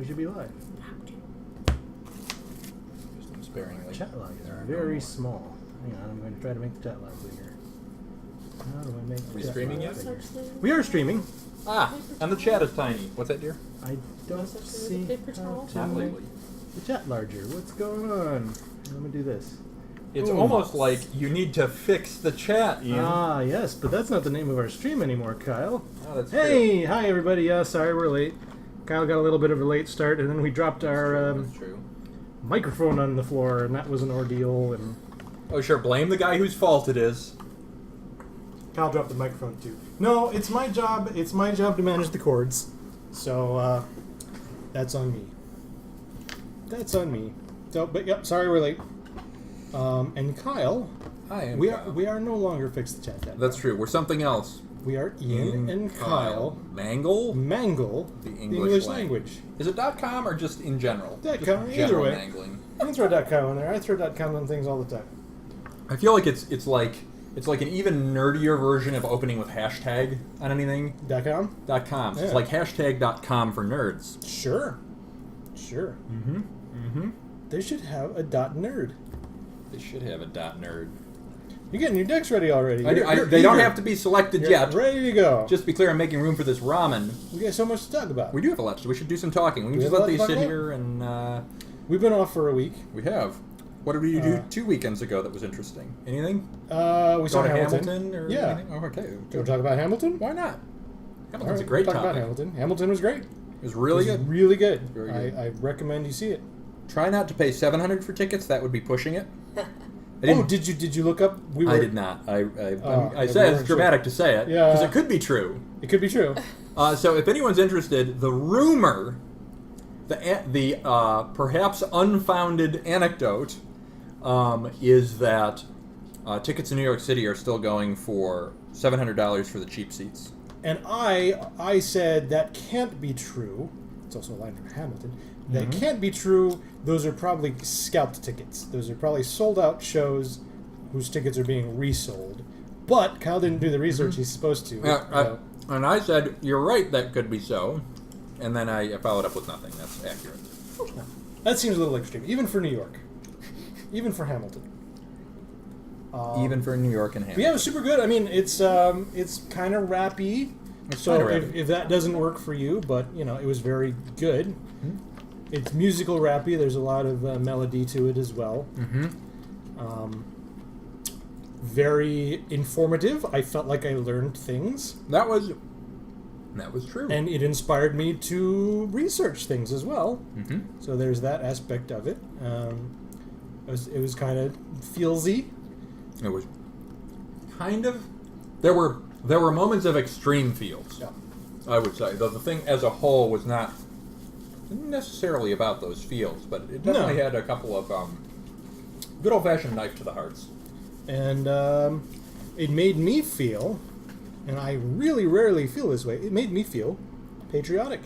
should be live. Use them sparingly. Chat log is very small. Hang on, I'm going to try to make the chat log bigger. How do I make the Are we chat streaming log yet? bigger? We are streaming. And the chat is tiny. What's that, dear? I don't see paper how towel? to make the chat larger. What's going on? Let me do this. It's Ooh. almost like you need to fix the chat, Ian. Ah, yes, but that's not the name of our stream anymore, Kyle. Oh, that's Hey, hi everybody. Yeah, sorry we're late. Kyle got a little bit of a late start, and then we dropped our That's true. microphone on the floor, and that was an ordeal. And Oh, sure. Blame the guy whose fault it is. Kyle dropped the microphone too. No, it's my job. It's my job to manage the cords. So that's on me. That's on me. So, but yep, sorry we're late. And Kyle, Hi, we are no longer Fix the Chat. That's true. We're something else. We are Ian and Kyle. Mangle The the English language. Is it .com or just in general? .com, Just either general way. mangling. You can throw .com in there. I throw .com on things all the time. I feel like it's like an even nerdier version of opening with hashtag on anything. .com? .com. So Yeah. it's like hashtag .com for nerds. Sure. They should have a .nerd. They should have a .nerd. You're getting your decks ready already. They don't have to be selected You're yet. ready to go. Just to be clear, I'm making room for this ramen. We got so much to talk about. We do have a lot to do. We should do some talking. We can We just have a let lot to these talk sit about? here and We've been off for a week. we have. What did you do 2 weekends ago that was interesting? Anything? We saw Go to Hamilton. or Yeah. anything? Oh, okay. Do you want to talk about Hamilton? Why not? All Hamilton's right, a great talk topic. about Hamilton. Hamilton was great. It was really It was good. Really good. Very good. I recommend you see it. Try not to pay $700 for tickets. That would be pushing it. Oh, did you look up? I did not. I we said it's weren't dramatic to say it Yeah. because it could be true. It could be true. So if anyone's interested, the rumor, the perhaps unfounded anecdote, is that tickets in New York City are still going for $700 for the cheap seats. And I said that can't be true. It's also a line from Hamilton. That can't be true. Those are probably scalped tickets. Those are probably sold out shows whose tickets are being resold. But Kyle didn't do the research he's supposed to. And I said, you're right, that could be so. And then I followed up with nothing. That's accurate. That seems a little extreme, even for New York, even for Hamilton. Even for New York and But Hamilton. yeah, it was super good. I mean, it's kind of rappy. It's So kinda rappy. if that doesn't work for you, but it was very good. Mm-hmm. It's musical rappy. There's a lot of melody to it as well. Mm-hmm. Very informative. I felt like I learned things, That was true. and it inspired me to research things as well. Mm-hmm. So there's that aspect of it. It was kind of feelsy. It was kind of. There were moments of extreme feels. Yeah. I would say, though the thing as a whole was not necessarily about those feels, but it definitely had a couple of good old-fashioned knife to the hearts. And it made me feel, and I really rarely feel this way, it made me feel patriotic.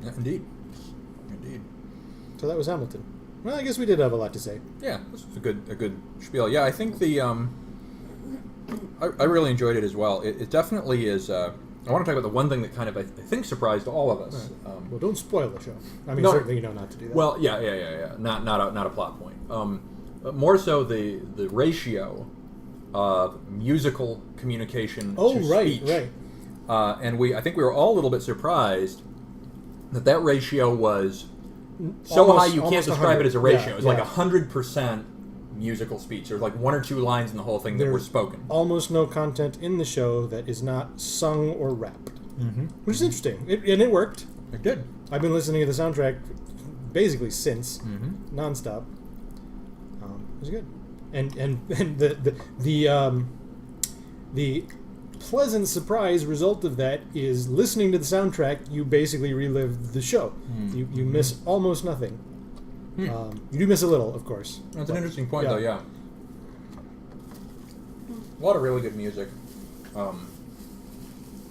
Yeah, indeed. So that was Hamilton. Well, I guess we did have a lot to say. Yeah, this was a good spiel. Yeah, I think the I really enjoyed it as well. It definitely is. I want to talk about the one thing that kind of I think surprised all of us. Well, don't spoil the show. I mean, No. certainly you know not to do that. Well, yeah. Not a plot point. But more so the ratio of musical communication to speech. right. And I think we were all a little bit surprised that ratio was so Almost- high you can't almost describe it as a 100. ratio. Yeah, It's like yeah. 100% musical speech. There's like one or two lines in the whole thing that were There's spoken. almost no content in the show that is not sung or rapped, which is interesting. And it worked. It did. I've been listening to the soundtrack basically since, nonstop. It was good, and the pleasant surprise result of that is listening to the soundtrack. You basically relive the show. You miss almost nothing. You do miss a little, of course. That's an interesting point, yeah. though. Yeah. A lot of really good music. I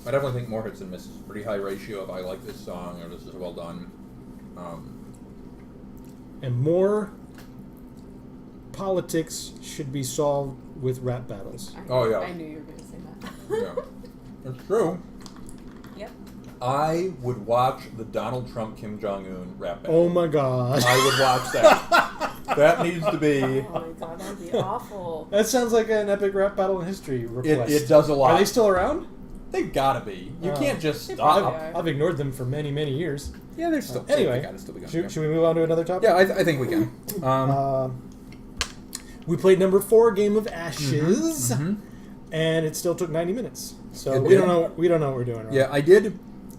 definitely think more hits than misses. Pretty high ratio of I like this song or this is well done. And more politics should be solved with rap battles. Oh, yeah. I knew you were going to say that. Yeah, it's true. Yep. I would watch the Donald Trump Kim Jong-un rap battle. Oh my god. I would watch that. That needs to be... Oh my god, that would be awful. That sounds like an epic rap battle in history request. It does a lot. Are they still around? They've gotta be. You can't just They stop. probably are. I've ignored them for many, many years. Yeah, they're still... Anyway, they gotta still be going. should we move on to another topic? Yeah, I think we can. We played number 4, Game of Ashes, Mm-hmm. and it still took 90 minutes. So It we did. don't know what we're doing. Right? Yeah, I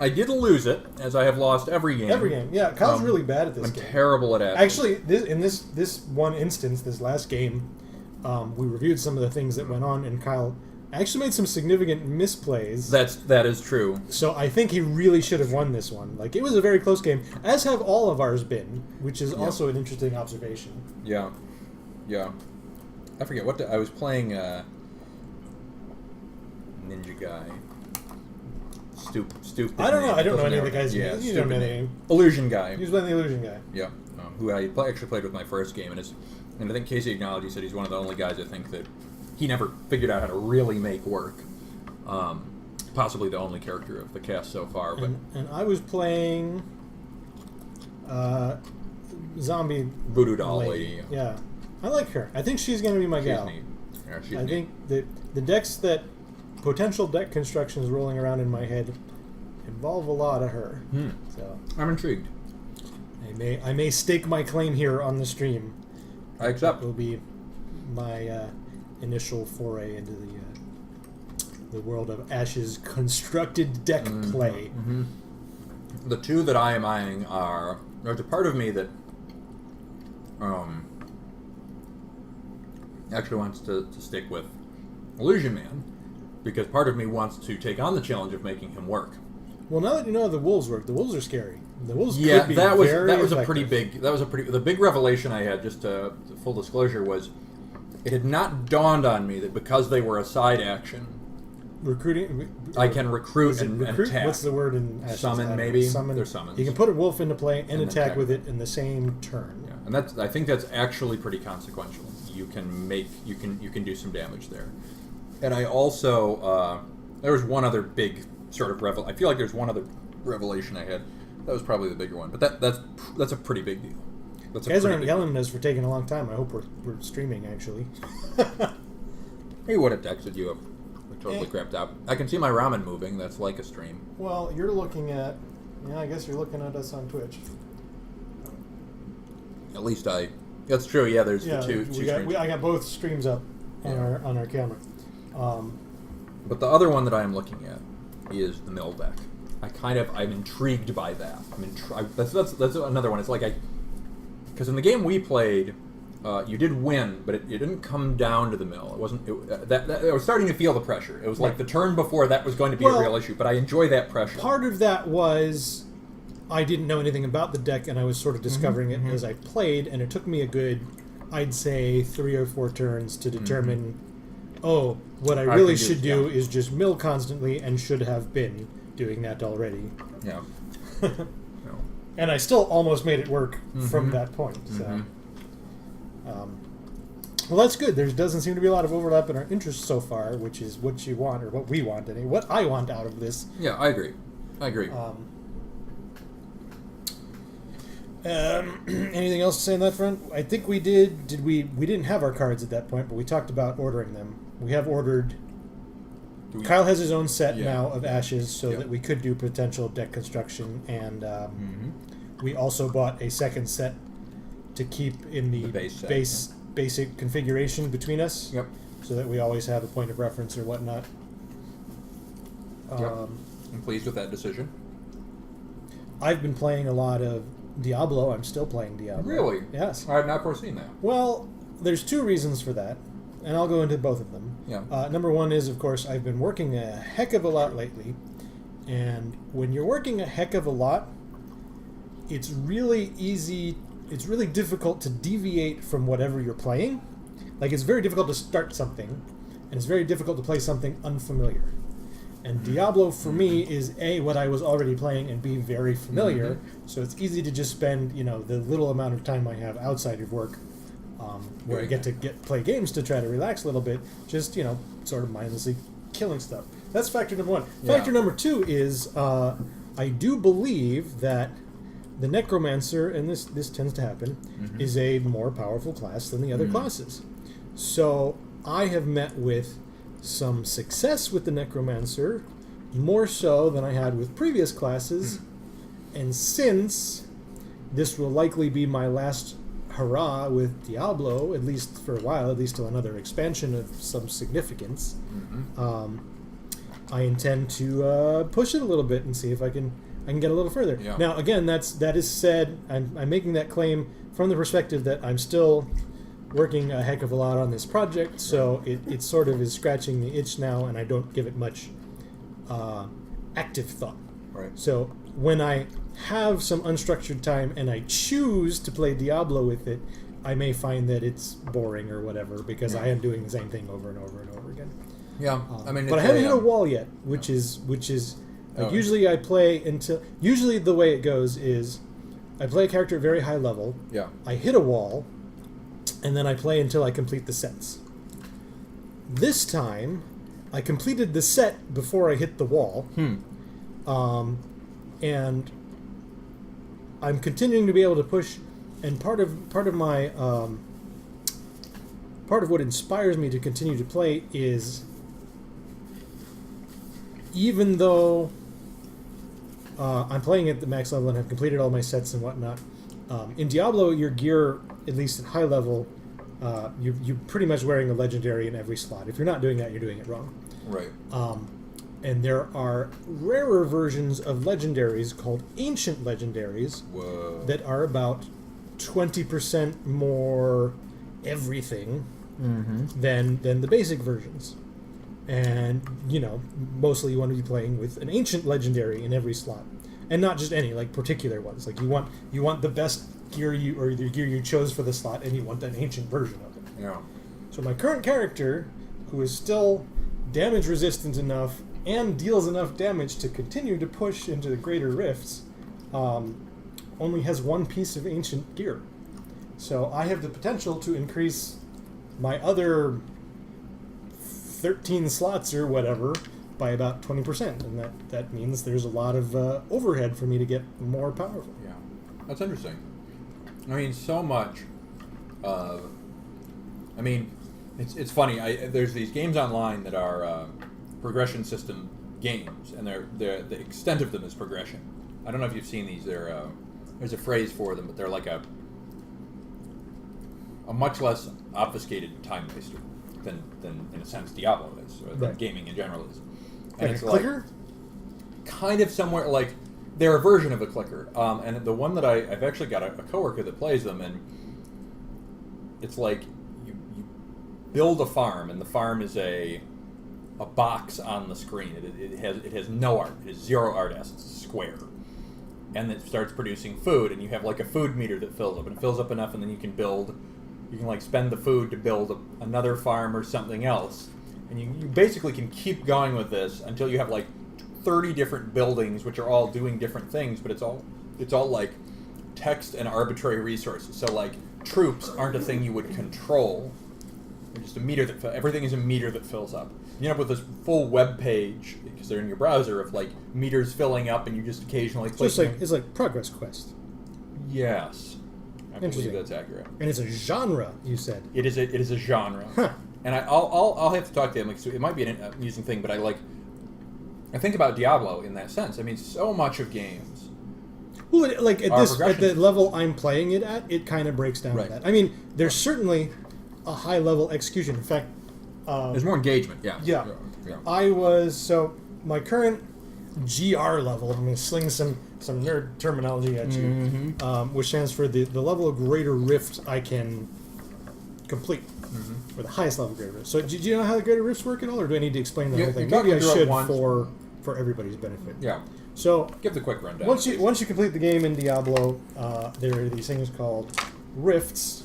did lose it, as I have lost every game. Every game. Yeah, Kyle's really bad at this I'm game. terrible at it. Actually, in this one instance, this last game, we reviewed some of the things that went on, and Kyle actually made some significant misplays. That is true. So I think he really should have won this one. Like, it was a very close game, as have all of ours been, which is also an interesting observation. Yeah. I forget I was playing Ninja Guy. Stupid. I don't know. name. I don't know Doesn't any of the matter. guys' Yeah, names. You don't stupid know the name. name. Illusion Guy. He was playing the Illusion Guy. Yeah. Who I actually played with my first game, and I think Casey acknowledged, he said he's one of the only guys I think that he never figured out how to really make work. Possibly the only character of the cast so far. But And I was playing zombie Voodoo Doll Lady. Yeah, I like her. I think she's going to be my She's gal. neat. Yeah, she's I neat. think that the decks that potential deck constructions rolling around in my head involve a lot of her. So I'm intrigued. I may stake my claim here on the stream. I accept. It will be my initial foray into the world of Ash's constructed deck play. Mm-hmm. The two that I am eyeing are... There's a part of me that actually wants to stick with Illusion Man, because part of me wants to take on the challenge of making him work. Well, now that you know how the wolves work, the wolves are scary. The wolves Yeah, could be that was very a pretty effective. big... The big revelation I had, just full disclosure, was it had not dawned on me that because they were a side action, Recruiting. I can recruit Is it and recruit? attack. What's the word in Ashes? Summon, I don't know. maybe? Summon. They're summons. You can put a wolf into play and then attack attack. with it in the same turn. Yeah, and I think that's actually pretty consequential. You can do some damage there. And I also there was one other big sort of I feel like there's one other revelation I had. That was probably the bigger one, but that's a pretty big deal. That's You guys aren't yelling at us for taking a long time. I hope we're streaming actually. He would have texted you. I totally crapped out. I can see my ramen moving. That's like a stream. Well, you're looking at. Yeah, I guess you're looking at us on Twitch. At least That's true. Yeah, there's Yeah, the two streams. I got both streams up on our camera. But the other one that I am looking at is the mill deck. I'm intrigued by that. That's another one. It's like because in the game we played, you did win, but it didn't come down to the mill. It wasn't. I was starting to feel the pressure. It was like the turn before that was going to be a real issue. But I enjoy that pressure. Part of that was I didn't know anything about the deck, and I was sort of discovering it as I played, and it took me a good, I'd say, 3 or 4 turns to determine, what I really should do is just mill constantly, and should have been doing that already. Yeah. And I still almost made it work from that point. So, well, that's good. There doesn't seem to be a lot of overlap in our interests so far, which is what you want, or what we want, anyway. What I want out of this. Yeah, I agree. Anything else to say on that front? I think we did. We didn't have our cards at that point, but we talked about ordering them. We have ordered. Kyle has his own set now of Ashes, so that we could do potential deck construction, and we also bought a second set to keep in the basic configuration between us. Yep. So that we always have a point of reference or whatnot. I'm pleased with that decision. I've been playing a lot of Diablo. I'm still playing Diablo. Really? Yes. I had not foreseen that. Well, there's 2 reasons for that, and I'll go into both of them. Yeah. Number one is, of course, I've been working a heck of a lot lately, and when you're working a heck of a lot, it's really difficult to deviate from whatever you're playing. Like, it's very difficult to start something, and it's very difficult to play something unfamiliar. And Diablo, for me, is A, what I was already playing, and B, very familiar. So it's easy to just spend, the little amount of time I have outside of work, where I get to play games to try to relax a little bit, just, sort of mindlessly killing stuff. That's factor number 1. Yeah. Factor number 2 is I I do believe that the Necromancer, and this tends to happen, is a more powerful class than the other classes. So I have met with some success with the Necromancer, more so than I had with previous classes, and since this will likely be my last hurrah with Diablo, at least for a while, at least till another expansion of some significance, I intend to push it a little bit and see if I can get a little further. Yeah. Now, again, that is said. I'm making that claim from the perspective that I'm still working a heck of a lot on this project, so it sort of is scratching the itch now, and I don't give it much active thought. Right. So when I have some unstructured time and I choose to play Diablo with it, I may find that it's boring or whatever because I am doing the same thing over and over and over again. Yeah, I mean, but I haven't hit a wall yet, which is like usually I play until usually the way it goes is I play a character at very high level. Yeah. I hit a wall, and then I play until I complete the sets. This time, I completed the set before I hit the wall, and I'm continuing to be able to push. And part of my part of what inspires me to continue to play is, even though I'm playing at the max level and have completed all my sets and whatnot, in Diablo, your gear, at least at high level, you're pretty much wearing a legendary in every slot. If you're not doing that, you're doing it wrong. Right. And there are rarer versions of legendaries called ancient legendaries that are about 20% more everything than the basic versions. And, mostly you want to be playing with an ancient legendary in every slot. And not just any, like particular ones. Like you want the best gear the gear you chose for the slot, and you want an ancient version of it. Yeah. So my current character, who is still damage resistant enough and deals enough damage to continue to push into the greater rifts, only has one piece of ancient gear. So I have the potential to increase my other 13 slots or whatever by about 20%, and that means there's a lot of overhead for me to get more powerful. Yeah, that's interesting. I mean, so much. It's funny. There's these games online that are progression system games, and the extent of them is progression. I don't know if you've seen these. There's a phrase for them, but they're like a much less obfuscated time waster than in a sense Diablo is, or than gaming in general is. And like it's a clicker? Kind of somewhere like they're a version of a clicker. And the one that I've actually got a coworker that plays them, and it's like you build a farm, and the farm is a box on the screen. It has no art. It has zero art assets. It's square. And it starts producing food, and you have like a food meter that fills up, and it fills up enough, and then you can like spend the food to build another farm or something else. And you basically can keep going with this until you have like 30 different buildings, which are all doing different things, but it's all like text and arbitrary resources. So like troops aren't a thing you would control. They're just a meter everything is a meter that fills up. You end up with this full web page, because they're in your browser, of like meters filling up, and you just occasionally click. So it's like Progress Quest. Yes, I believe that's accurate. And it's a genre, you said. It is a genre. Huh. And I'll have to talk to him. Like, so it might be an amusing thing, but I think about Diablo in that sense. I mean, so much of games. Well, like at the level I'm playing it at, it kind of breaks down to that. I mean, there's certainly a high level execution. In fact, there's more engagement. Yeah. My current GR level. I'm going to sling some nerd terminology at you, which stands for the level of greater rift I can complete. Or the highest level of greater rift. So, do you know how the greater rifts work at all, or do I need to explain the whole thing? Maybe I should for everybody's benefit. Yeah. So, give the quick rundown. Once you complete the game in Diablo, there are these things called rifts,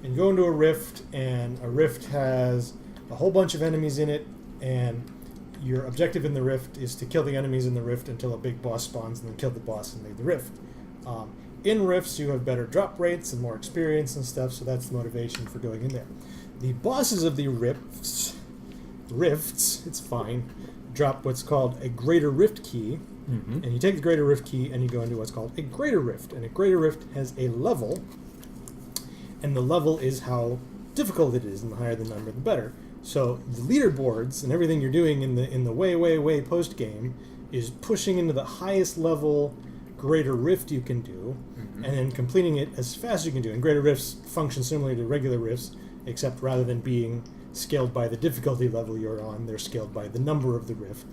and you go into a rift, and a rift has a whole bunch of enemies in it, and your objective in the rift is to kill the enemies in the rift until a big boss spawns, and then kill the boss and leave the rift. In rifts, you have better drop rates and more experience and stuff, so that's the motivation for going in there. The bosses of the rifts, it's fine. drop what's called a Greater Rift key. Mm-hmm. And you take the Greater Rift key and you go into what's called a Greater Rift. And a Greater Rift has a level. And the level is how difficult it is, and the higher the number, the better. So the leaderboards and everything you're doing in the way post game is pushing into the highest level Greater Rift you can do, and then completing it as fast as you can do. And Greater Rifts function similarly to regular Rifts, except rather than being scaled by the difficulty level you're on, they're scaled by the number of the rift.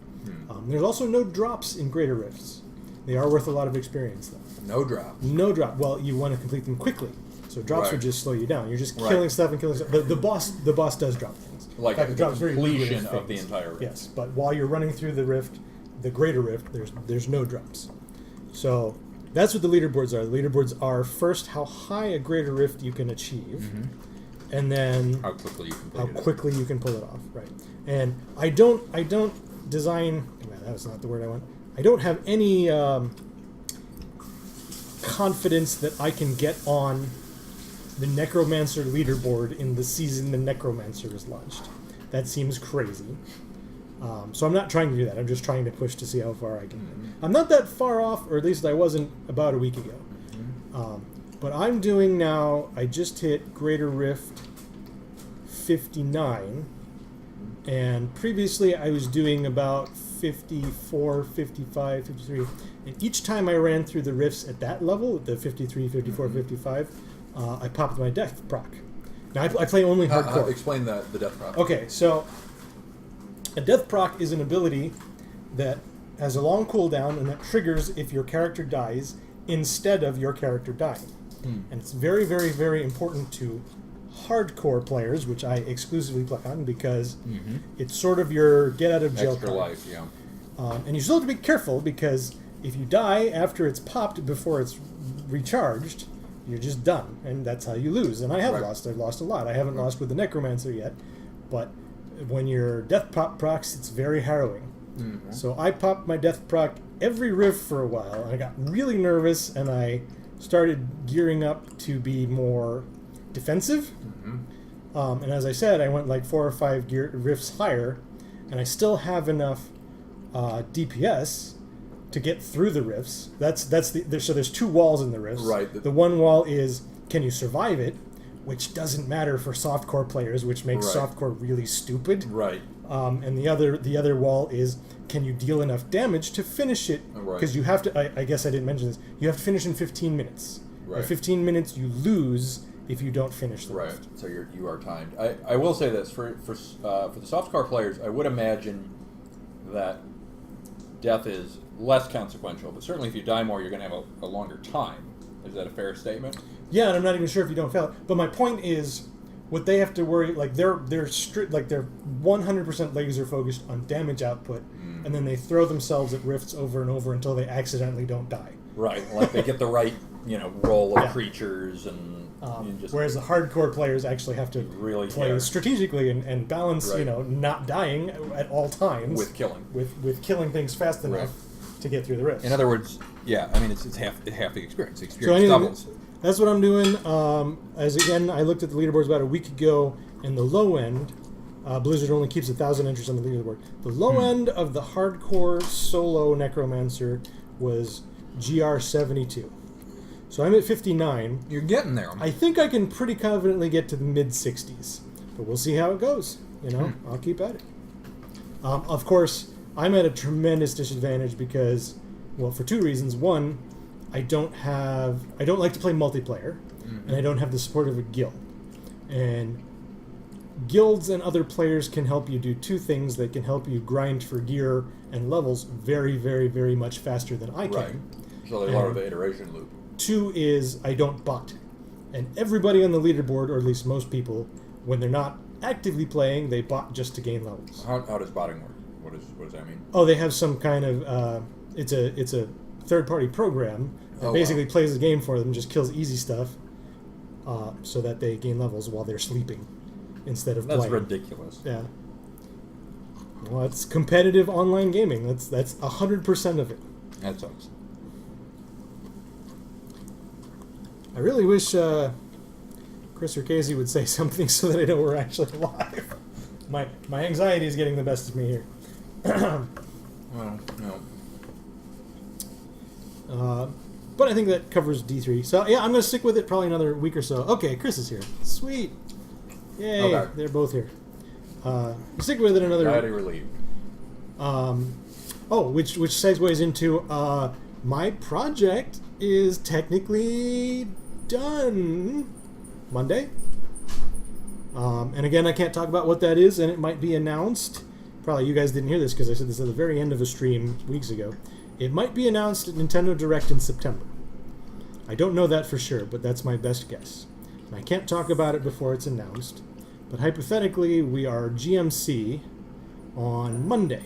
There's also no drops in Greater Rifts. They are worth a lot of experience, though. No drops. No drop. Well, you want to complete them quickly. So drops Right. would just slow you down. You're just Right. killing stuff and killing stuff. The boss does drop things. Like In fact, a it drops very completion lucrative of the things. entire rift. Yes, but while you're running through the rift, the Greater Rift, there's no drops. So that's what the leaderboards are. The leaderboards are first how high a Greater Rift you can achieve, and then How quickly you complete how it. quickly you can pull it off. Right. And I don't design. Well, that was not the word I want. I don't have any confidence that I can get on the Necromancer leaderboard in the season the Necromancer is launched. That seems crazy. So I'm not trying to do that. I'm just trying to push to see how far I can get. I'm not that far off, or at least I wasn't about a week ago. But I'm doing now, I just hit Greater Rift 59, and previously I was doing about 54, 55, 53, and each time I ran through the rifts at that level, at the 53, 54, 55, I popped my death proc. Now I play only hardcore. Explain the death proc. Okay, so a death proc is an ability that has a long cooldown and that triggers if your character dies instead of your character dying. And it's very, very, very important to hardcore players, which I exclusively play on because it's sort of your get out of jail Extra card. life, yeah. And you still have to be careful because if you die after it's popped before it's recharged, you're just done, and that's how you lose. And I have lost. I've lost a lot. I haven't lost with the Necromancer yet, but when your death procs, it's very harrowing. So I popped my death proc every rift for a while, and I got really nervous, and I started gearing up to be more defensive. And as I said, I went like 4 or 5 rifts higher, and I still have enough DPS to get through the rifts. So there's 2 walls in the rifts. Right. The one wall is, can you survive it, which doesn't matter for softcore players, which makes softcore really stupid. Right. And the other wall is, can you deal enough damage to finish it? Because you have to. I guess I didn't mention this. You have to finish in 15 minutes. Right. At 15 minutes, you lose if you don't finish the rift. So you are timed. I will say this for the softcore players, I would imagine that death is less consequential, but certainly if you die more, you're going to have a longer time. Is that a fair statement? Yeah, and I'm not even sure if you don't fail it. But my point is, what they have to worry, like they're 100% laser focused on damage output, and then they throw themselves at rifts over and over until they accidentally don't die. Right, like they get the right roll of creatures and. Whereas the hardcore players actually have to really play strategically and balance, not dying at all times with killing, with killing things fast enough to get through the rifts. In other words, I mean it's half the experience. The experience doubles. That's what I'm doing. As again, I looked at the leaderboards about a week ago, and the low end, Blizzard only keeps 1,000 entries on the leaderboard. The low end of the hardcore solo Necromancer was GR72. So I'm at 59. You're getting there. I think I can pretty confidently get to the mid-60s, but we'll see how it goes. I'll keep at it. Of course, I'm at a tremendous disadvantage because, well, for 2 reasons. One, I don't like to play multiplayer, and I don't have the support of a guild. And guilds and other players can help you do 2 things. They can help you grind for gear and levels very, very, very much faster than I can. Right. So there's a lot of the iteration loop. 2 is I don't bot. And everybody on the leaderboard, or at least most people, when they're not actively playing, they bot just to gain levels. How does botting work? What does that mean? Oh, they have some kind of it's a third-party program that basically plays the game for them, just kills easy stuff, so that they gain levels while they're sleeping instead of playing. That's ridiculous. Yeah. Well, it's competitive online gaming. That's 100% of it. That sucks. I really wish Chris or Casey would say something so that I know we're actually alive. My anxiety is getting the best of me here. Well, no. But I think that covers D3. So yeah, I'm going to stick with it probably another week or so. Okay, Chris is here. Sweet. Yay, Okay. they're both here. Stick with it another Already relieved. which segues into my project is technically done Monday. And again, I can't talk about what that is, and it might be announced. Probably you guys didn't hear this because I said this at the very end of a stream weeks ago. It might be announced at Nintendo Direct in September. I don't know that for sure, but that's my best guess. And I can't talk about it before it's announced. But hypothetically, we are GMC on Monday.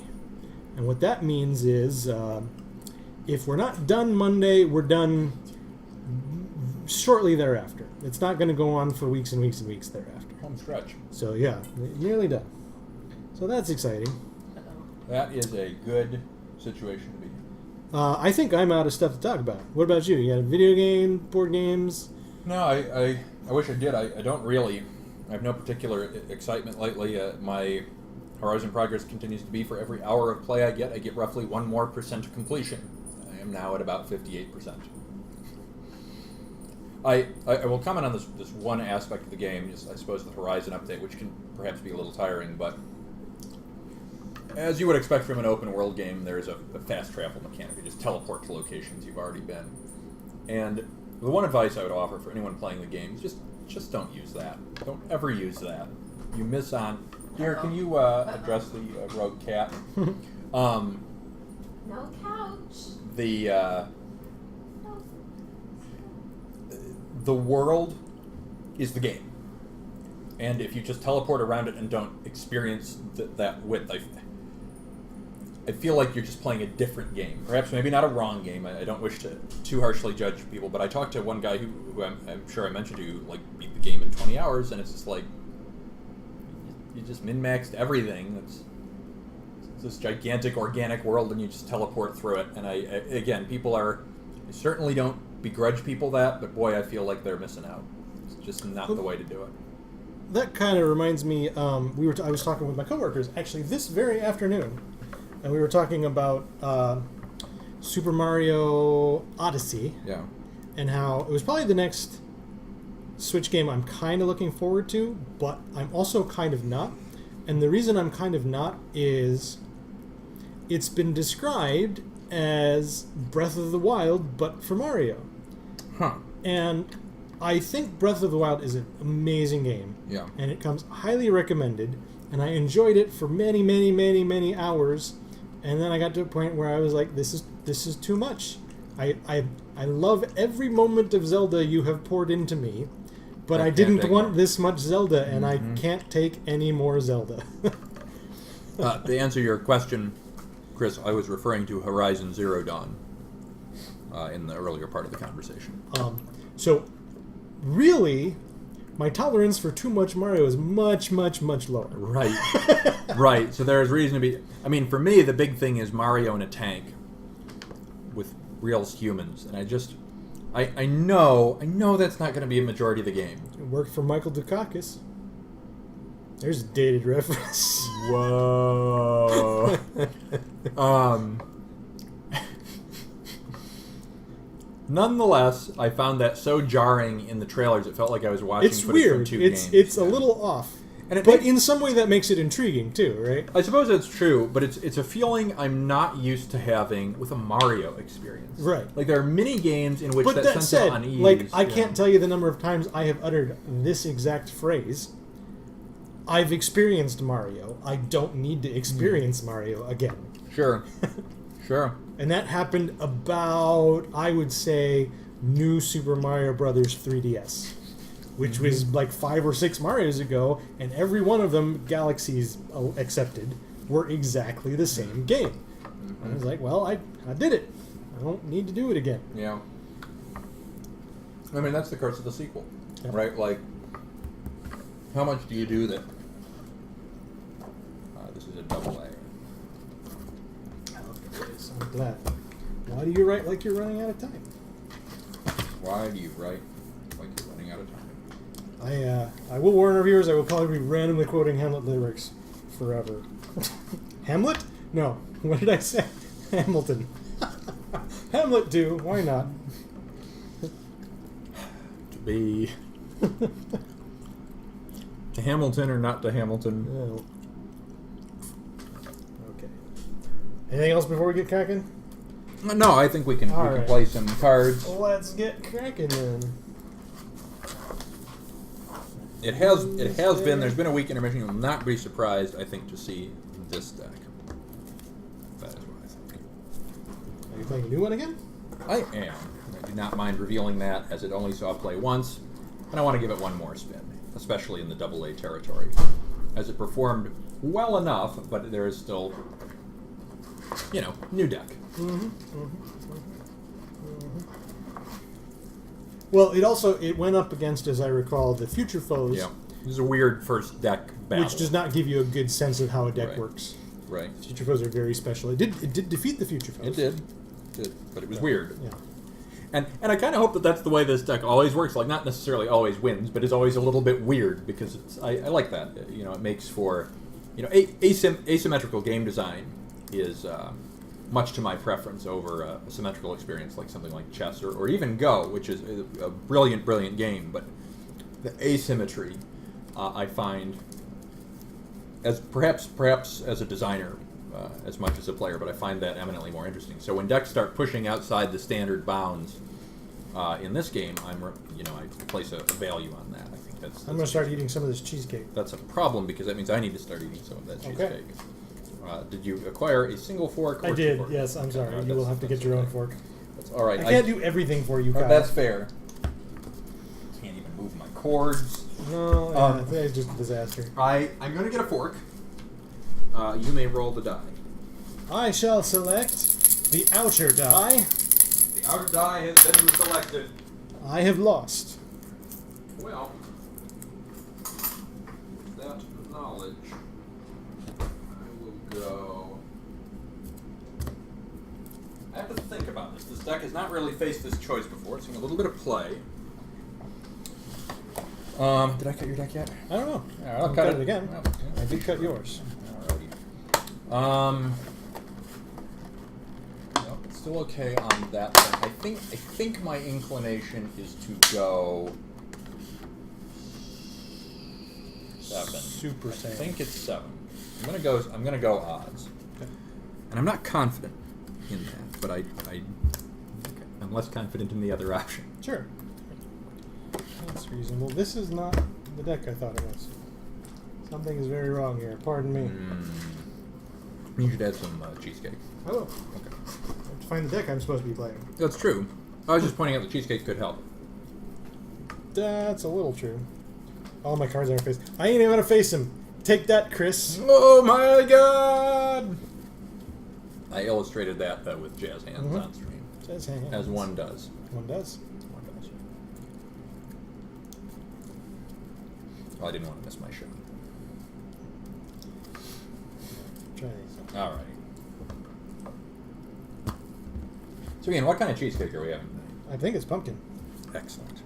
And what that means is, if we're not done Monday, we're done shortly thereafter. It's not going to go on for weeks and weeks and weeks thereafter. Home stretch. So yeah, nearly done. So that's exciting. That is a good situation to be in. I think I'm out of stuff to talk about. What about you? You got a video game, board games? No, I wish I did. I don't really. I have no particular excitement lately. My Horizon progress continues to be for every hour of play I get roughly 1% more completion. I am now at about 58%. I will comment on this one aspect of the game, just I suppose the Horizon update, which can perhaps be a little tiring, but as you would expect from an open world game, there's a fast travel mechanic. You just teleport to locations you've already been. And the one advice I would offer for anyone playing the game is just don't use that. Don't ever use that. You miss on. Here, can you address the rogue cat? No couch. The world is the game, and if you just teleport around it and don't experience that width, I feel like you're just playing a different game. Perhaps maybe not a wrong game. I don't wish to too harshly judge people, but I talked to one guy who I'm sure I mentioned to you, like, beat the game in 20 hours, and it's just like you just min-maxed everything. It's this gigantic organic world, and you just teleport through it. And again, I certainly don't begrudge people that, but boy, I feel like they're missing out. It's just not the way to do it. That kind of reminds me. I was talking with my coworkers actually this very afternoon, and we were talking about Super Mario Odyssey. Yeah. And how it was probably the next Switch game I'm kind of looking forward to, but I'm also kind of not. And the reason I'm kind of not is it's been described as Breath of the Wild, but for Mario. Huh. And I think Breath of the Wild is an amazing game. Yeah. And it comes highly recommended. And I enjoyed it for many, many, many, many hours. And then I got to a point where I was like, this is too much. I love every moment of Zelda you have poured into me, but I didn't want this much Zelda, and I can't take any more Zelda. To answer your question, Chris, I was referring to Horizon Zero Dawn in the earlier part of the conversation. So, really, my tolerance for too much Mario is much, much, much lower. Right. Right. So there's reason to be... I mean, for me, the big thing is Mario in a tank with real humans. And I know that's not going to be a majority of the game. It worked for Michael Dukakis. There's a dated reference. Whoa. Nonetheless, I found that so jarring in the trailers. It felt like I was watching It's footage weird. from two It's games. a little off. And But in some way that makes it intriguing too, right? I suppose that's true, but it's a feeling I'm not used to having with a Mario experience. Right. Like, there are mini games in which But that that sense said, of unease... like, I can't tell you the number of times I have uttered this exact phrase. I've experienced Mario. I don't need to experience Mario again. Sure. Sure. And that happened about, I would say, New Super Mario Brothers 3DS, which was like 5 or 6 Marios ago, and every one of them, Galaxies accepted, were exactly the same game. I was like, well, I did it. I don't need to do it again. Yeah. I mean, that's the curse of the sequel, Yeah. right? Like, how much do you do that? This is a double A. I'm glad. Why do you write like you're running out of time? Why do you write like you're running out of time? I will warn our viewers, I will probably be randomly quoting Hamlet lyrics forever. Hamlet? No. What did I say? Hamilton. Hamlet 2. Why not? To be to Hamilton or not to Hamilton? Oh. Okay. Anything else before we get cracking? No, I think we can Alright. play some cards. Let's get cracking then. It has been. There's been a week intermission. You will not be surprised, I think, to see this deck. That is what I think. Are you playing a new one again? I am. I do not mind revealing that, as it only saw play once, and I want to give it one more spin, especially in the AA territory, as it performed well enough, but there is still, new deck. Well, it went up against, as I recall, the Future Foes, Yeah, this is a weird first deck battle. which does not give you a good sense of how a deck Right. works. Right. Future Foes are very special. It did defeat the Future Foes. It did, but it was weird. Yeah. And I kind of hope that that's the way this deck always works. Like, not necessarily always wins, but is always a little bit weird, because I like that. It makes for, asymmetrical game design is much to my preference over a symmetrical experience like something like chess or even Go, which is a brilliant, brilliant game. But the asymmetry, I find, as perhaps as a designer, as much as a player, but I find that eminently more interesting. So when decks start pushing outside the standard bounds in this game, I place a value on that. I think that's I'm going to start eating some of this cheesecake. that's a problem, because that means I need to start eating some of that cheesecake. Okay. Did you acquire a single fork? Or I two did, forks? yes, I'm sorry. Okay, You will have to get your own fork. That's all right. I can't do everything for you, Kyle. That's fair. Can't even move my cords. No, that's just a disaster. I'm going to get a fork. You may roll the die. I shall select the outer die. The outer die has been selected. I have lost. Well, with that knowledge, I will go. I have to think about this. This deck has not really faced this choice before. It's seen a little bit of play. Did I cut your deck yet? I don't know. I'll cut cut it again. Well, I did cut yours. Alrighty. No, it's still okay on that thing. I think my inclination is to go 7. Super I Saiyan. think it's 7. I'm gonna go odds. Okay. And I'm not confident in that, but I'm less confident in the other option. Sure. That's reasonable. This is not the deck I thought it was. Something is very wrong here. Pardon me. You should add some cheesecake. I will. Okay. I have to find the deck I'm supposed to be playing. That's true. I was just pointing out the cheesecake could help. That's a little true. All my cards are face. I ain't even gonna face him. Take that, Chris. Oh my god! I illustrated that with jazz hands on stream. Jazz hands. As one does. One does. One does. Well, I didn't want to miss my shot. Try these. Alright. So again, what kind of cheesecake are we having today? I think it's pumpkin. Excellent.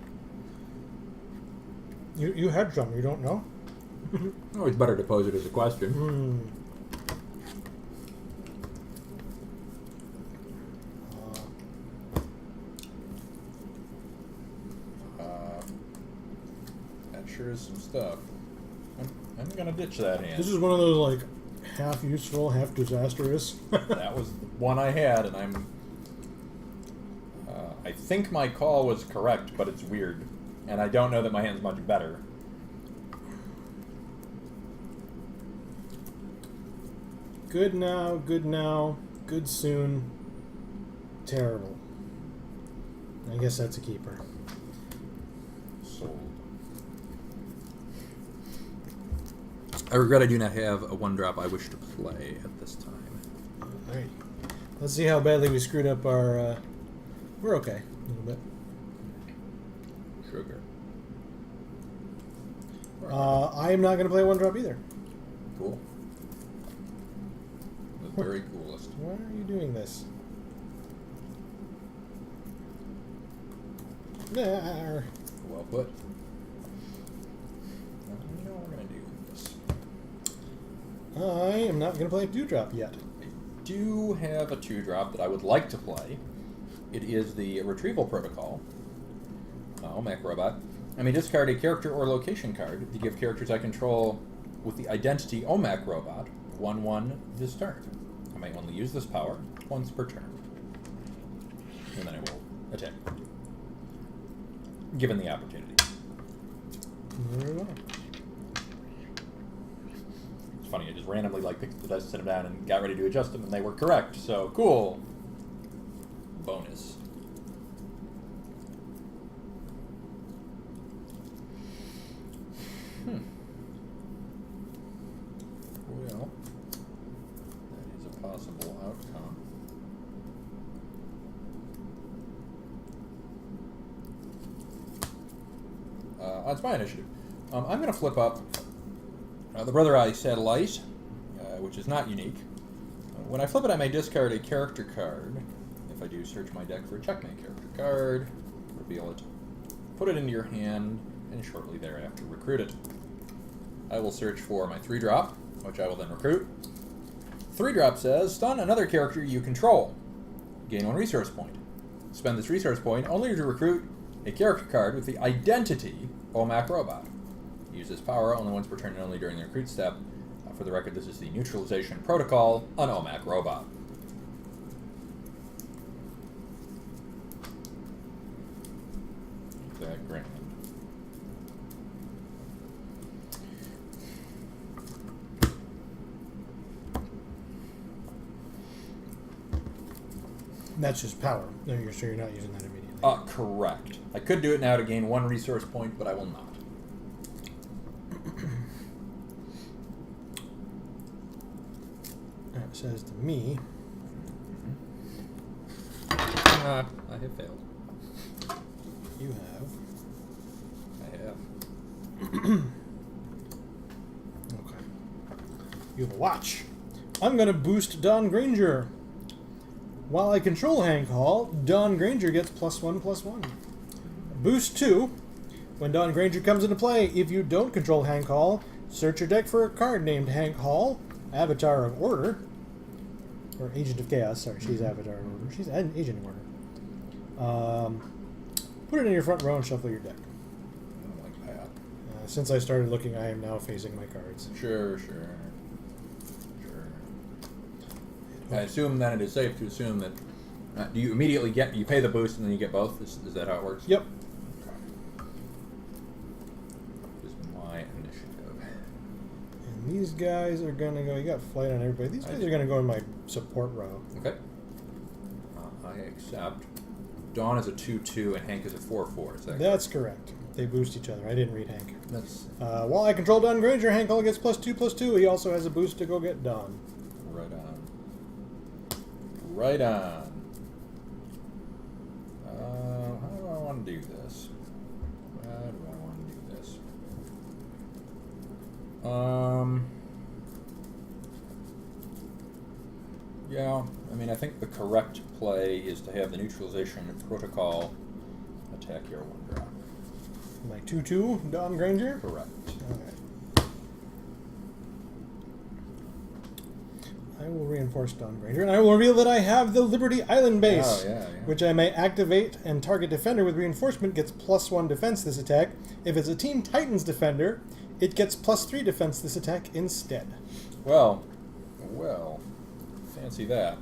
You had some. You don't know? Always better to pose it as a question. Hmm. That sure is some stuff. I'm gonna ditch that hand. This is one of those like half useful, half disastrous. That was the one I had, and I think my call was correct, but it's weird, and I don't know that my hand's much better. Good now, good soon, terrible. I guess that's a keeper. Sold. I regret I do not have a 1-drop I wish to play at this time. Alright. Let's see how badly we screwed up our... we're okay. A little bit. Sugar. I am not going to play 1-drop either. Cool. The very coolest. Why are you doing this? There. Well put. You know what we're going to do with this. I am not going to play 2-drop yet. do have a 2-drop that I would like to play. It is the Retrieval Protocol. OMAC robot. I may discard a character or location card to give characters I control with the identity OMAC robot 1/1 this turn. I may only use this power once per turn. And then I will attack. Given the opportunity. Very well. It's funny, I just randomly picked up the dice, set them down, and got ready to adjust them, and they were correct, so cool. Bonus. Well, that is a possible outcome. It's my initiative. I'm going to flip up the Brother Eye Satellite, which is not unique. When I flip it, I may discard a character card. If I do, search my deck for a checkmate character card, reveal it, put it into your hand, and shortly thereafter recruit it. I will search for my 3-drop, which I will then recruit. 3-drop says, stun another character you control. Gain 1 resource point. Spend this resource point only to recruit a character card with the identity OMAC robot. Use this power only once per turn and only during the recruit step. For the record, this is the Neutralization Protocol, an OMAC robot. That grand. That's just power. No, you're sure you're not using that immediately. Correct. I could do it now to gain 1 resource point, but I will not. It says to me. I have failed. You have. I have. Okay. You have a watch. I'm going to boost Don Granger. While I control Hank Hall, Don Granger gets +1/+1. Boost 2. When Don Granger comes into play, if you don't control Hank Hall, search your deck for a card named Hank Hall, Avatar of Order, or Agent of Chaos. Sorry, she's Avatar of Order. She's an Agent of Order. Put it in your front row and shuffle your deck. I don't like that. Since I started looking, I am now facing my cards. Sure. I assume then it is safe to assume that do you immediately you pay the boost and then you get both? Is that how it works? Yep. Okay. Is my initiative. And these guys are going to go... You got flight on everybody. These guys are going to go in my support row. Okay. I accept. Dawn is a 2/2 and Hank is a 4/4. Is that That's correct. They boost each other. I didn't read Hank. That's While I control Don Granger, Hank all gets +2/+2. He also has a boost to go get Don. right on. Right on. How do I want to do this? Yeah, I mean, I think the correct play is to have the Neutralization Protocol attack your 1-drop. My 2/2, Don Granger? Correct. Okay. I will reinforce Don Granger, and I will reveal that I have the Liberty Island base, Oh, yeah. which I may activate, and target defender with reinforcement gets +1 defense this attack. If it's a Teen Titans defender, it gets +3 defense this attack instead. Well, fancy that.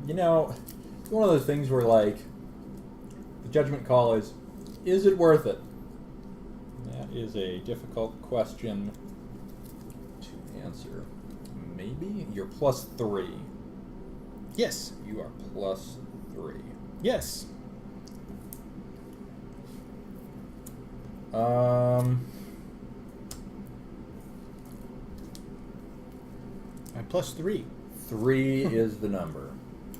You know, it's one of those things where, the judgment call is it worth it? That is a difficult question to answer. Maybe you're +3. Yes. You are +3. Yes. I'm +3. 3 is the number.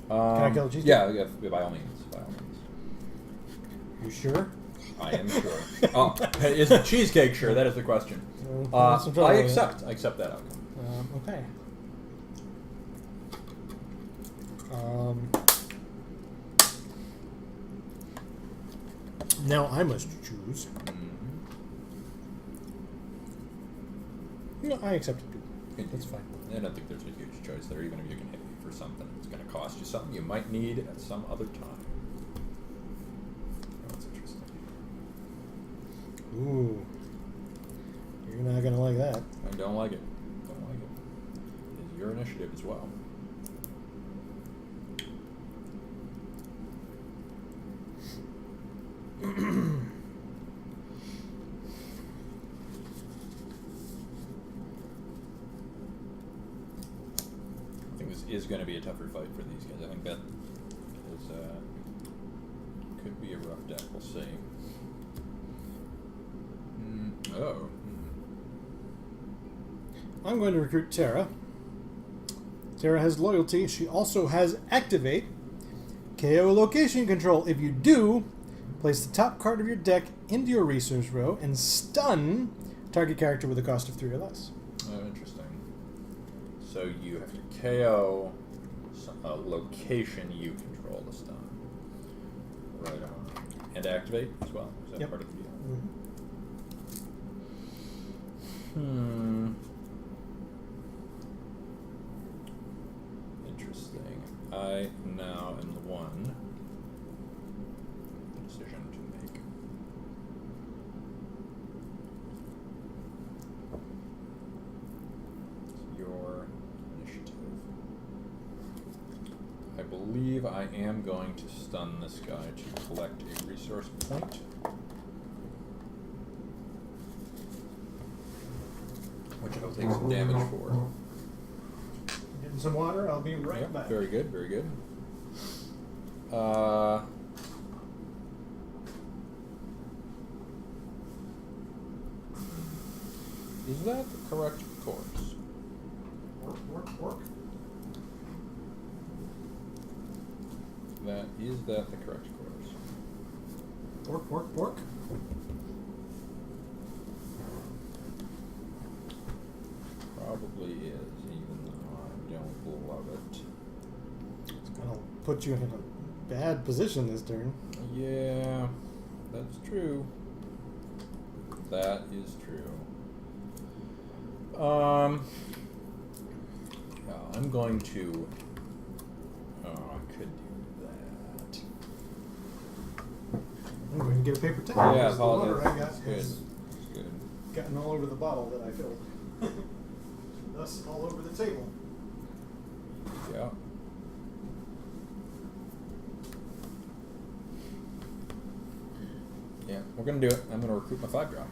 Can I kill a cheesecake? Yeah, by all means. You sure? I am sure. Is the cheesecake sure? That is the question. I accept. I accept that outcome. Okay. Now I must choose. I accept it. That's fine. I don't think there's a huge choice there, even if you can hit me for something. It's going to cost you something you might need at some other time. Oh, that's interesting. Ooh. You're not going to like that. I don't like it. Don't like it. It's your initiative as well. I think this is going to be a tougher fight for these guys. I think that is, could be a rough deck. We'll see. Oh. I'm going to recruit Tara. Tara has loyalty. She also has activate. KO location control. If you do, place the top card of your deck into your resource row and stun target character with a cost of 3 or less. Oh, interesting. So you have to KO a location you control to stun. Right on. And activate as well. Is that Yep. part of the deal? Mm-hmm. Interesting. I now am the one decision to make. It's your initiative. I believe I am going to stun this guy to collect a resource point. Which I'll take some damage for. Getting some water. I'll be right Yep, back. very good, very good. Is that the correct course? Work. Is that the correct course? Work. Probably is, even though I don't love it. It's going to put you in a bad position this turn. Yeah, that's true. That is true. Yeah, I'm going to. Oh, I could do that. I'm going to get a paper towel. Yeah, because the water I got that's good. has That's good. gotten all over the bottle that I filled. Thus, all over the table. Yeah. Yeah, we're going to do it. I'm going to recruit my 5-drop,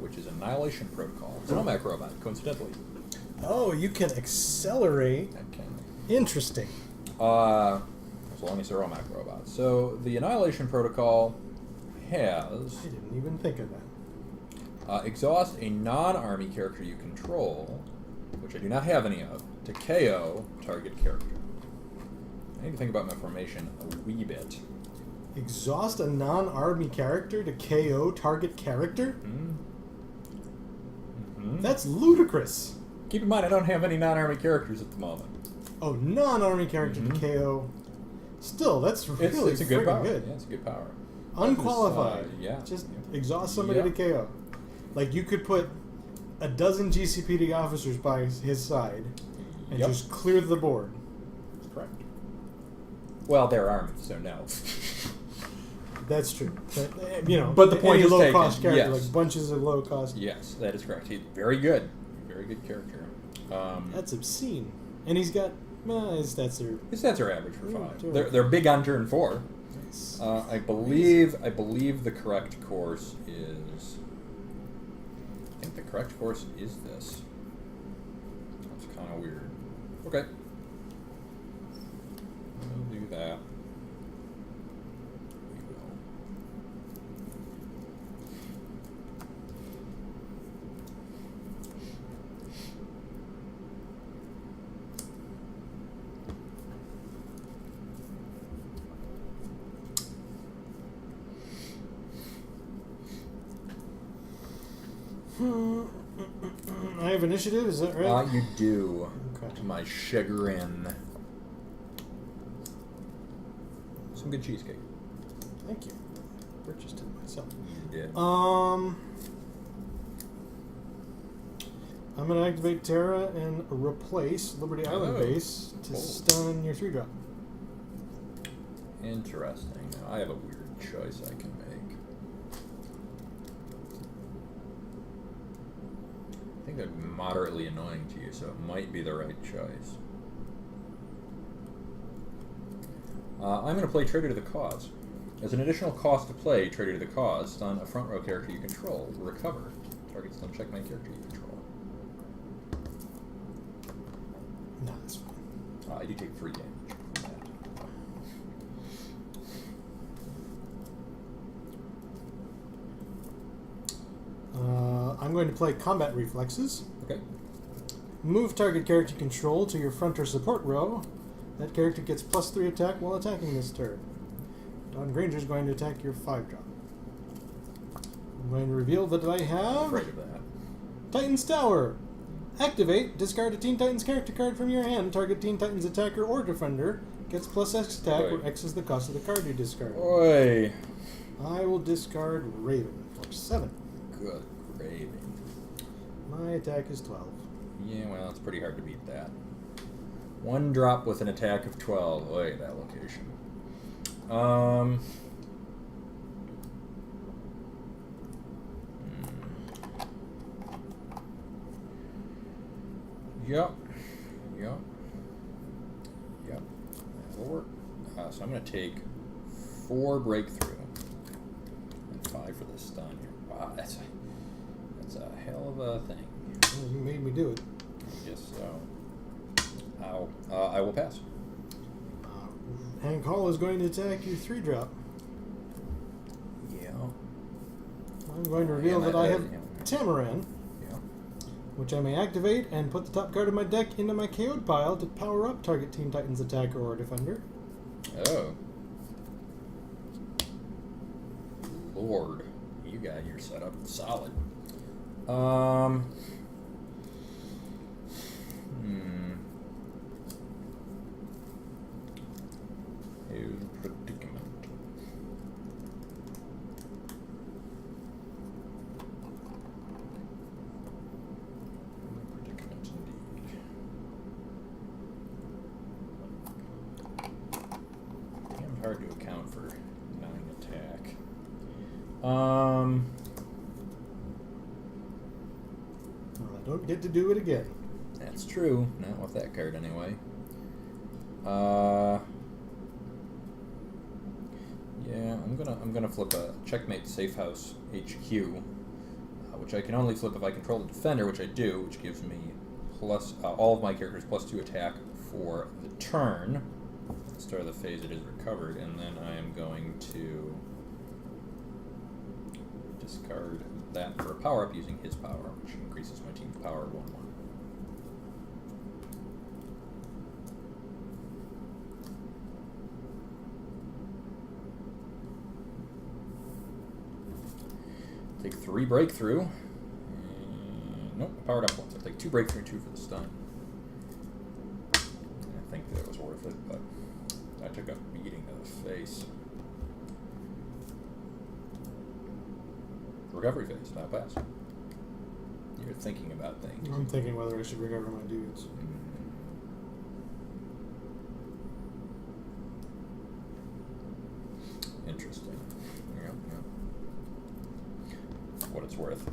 which is Annihilation Protocol. It's an OMAC robot, coincidentally. Oh, you can accelerate. I can. Interesting. As long as they're OMAC robots. So the Annihilation Protocol has I didn't even think of that. exhaust a non-army character you control, which I do not have any of, to KO target character. I need to think about my formation a wee bit. Exhaust a non-army character to KO target character? That's ludicrous. Keep in mind, I don't have any non-army characters at the moment. Oh, non-army character to KO. Still, that's really it's a good power. good. Yeah, it's a good power. Unqualified. Yeah. Just yeah. exhaust somebody Yeah. to KO. Like, you could put a dozen GCPD officers by his side and Yep. just clear the board. That's correct. Well, they're army, so no. That's true. But, But the point any is low-cost taken, character, yes. like bunches of low-cost. Yes, that is correct. He's very good. Very good character. That's obscene. And he's got, his stats are... His stats are average for 5. Sure. They're big on turn 4. That's I believe the correct course is. I think the correct course is this. That's kind of weird. Okay. We'll do that. We will. I have initiative, is that right? You do. Okay. To my chagrin. Some good cheesecake. Thank you. Purchased it myself. You did. I'm going to activate Terra and replace Liberty Island Oh, base to cool. stun your 3-drop. Interesting. Now, I have a weird choice I can make. I think they're moderately annoying to you, so it might be the right choice. I'm going to play Traitor to the Cause. As an additional cost to play Traitor to the Cause, stun a front row character you control. Recover. Target stun checkmate character you control. No, that's fine. I do take 3 damage from that. I'm going to play Combat Reflexes. Okay. Move target character you control to your front or support row. That character gets +3 attack while attacking this turn. Dawn Granger is going to attack your 5-drop. I'm going to reveal that I I'm have afraid of that. Titan's Tower. Activate. Discard a Teen Titans character card from your hand. Target Teen Titans attacker or defender gets +X attack, Oi. where X is the cost of the card you discard. Oi! I will discard Raven for 7. Good gravy. My attack is 12. Yeah, well, it's pretty hard to beat that. 1 drop with an attack of 12. Oi, that location. Yep. That'll work. So I'm going to take 4 breakthrough and 5 for this stun here. Wow, that's a hell of a thing. Well, you made me do it. Yes, so I will pass. Hank Hall is going to attack you 3-drop. Yeah. I'm going to reveal that I have Tamaran, Yeah. which I may activate and put the top card of my deck into my KO'd pile to power up target Teen Titans attacker or defender. Oh. Lord, you got your setup solid. Here's a predicament. Predicament indeed. Damn hard to account for 9 attack. Well, I don't get to do it again. That's true. Not with that card anyway. Yeah, I'm gonna flip a checkmate safe house HQ, which I can only flip if I control the defender, which I do, which gives me plus all of my characters +2 attack for the turn. At the start of the phase, it is recovered, and then I am going to discard that for a power up using his power, which increases my team's power 1/1. Take 3 breakthrough. Nope, powered up once. I'll take 2 breakthrough and 2 for the stun. I think that was worth it, but I took a beating to the face. Recovery phase, now pass. You're thinking about things. I'm thinking whether I should recover my dudes. Interesting. Yeah. For what it's worth,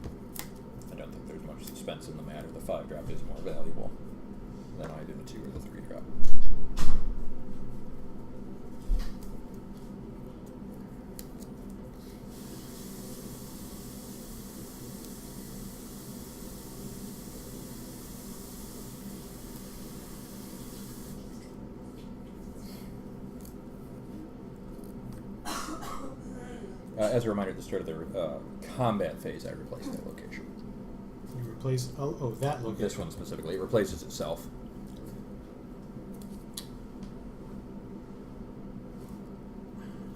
I don't think there's much suspense in the matter. The 5-drop is more valuable than either the 2 or the 3-drop. As a reminder, at the start of the combat phase, I replaced that location. You replace that location. This one specifically, it replaces itself.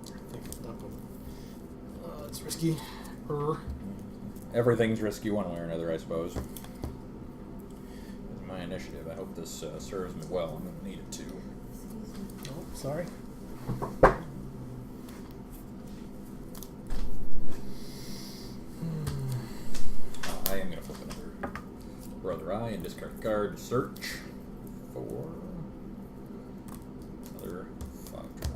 I think it's not one. It's risky. Everything's risky one way or another, I suppose. This is my initiative. I hope this serves me well. I'm going to need it to. Oh, sorry. I am going to flip another Brother and discard a card. Search for another 5-drop.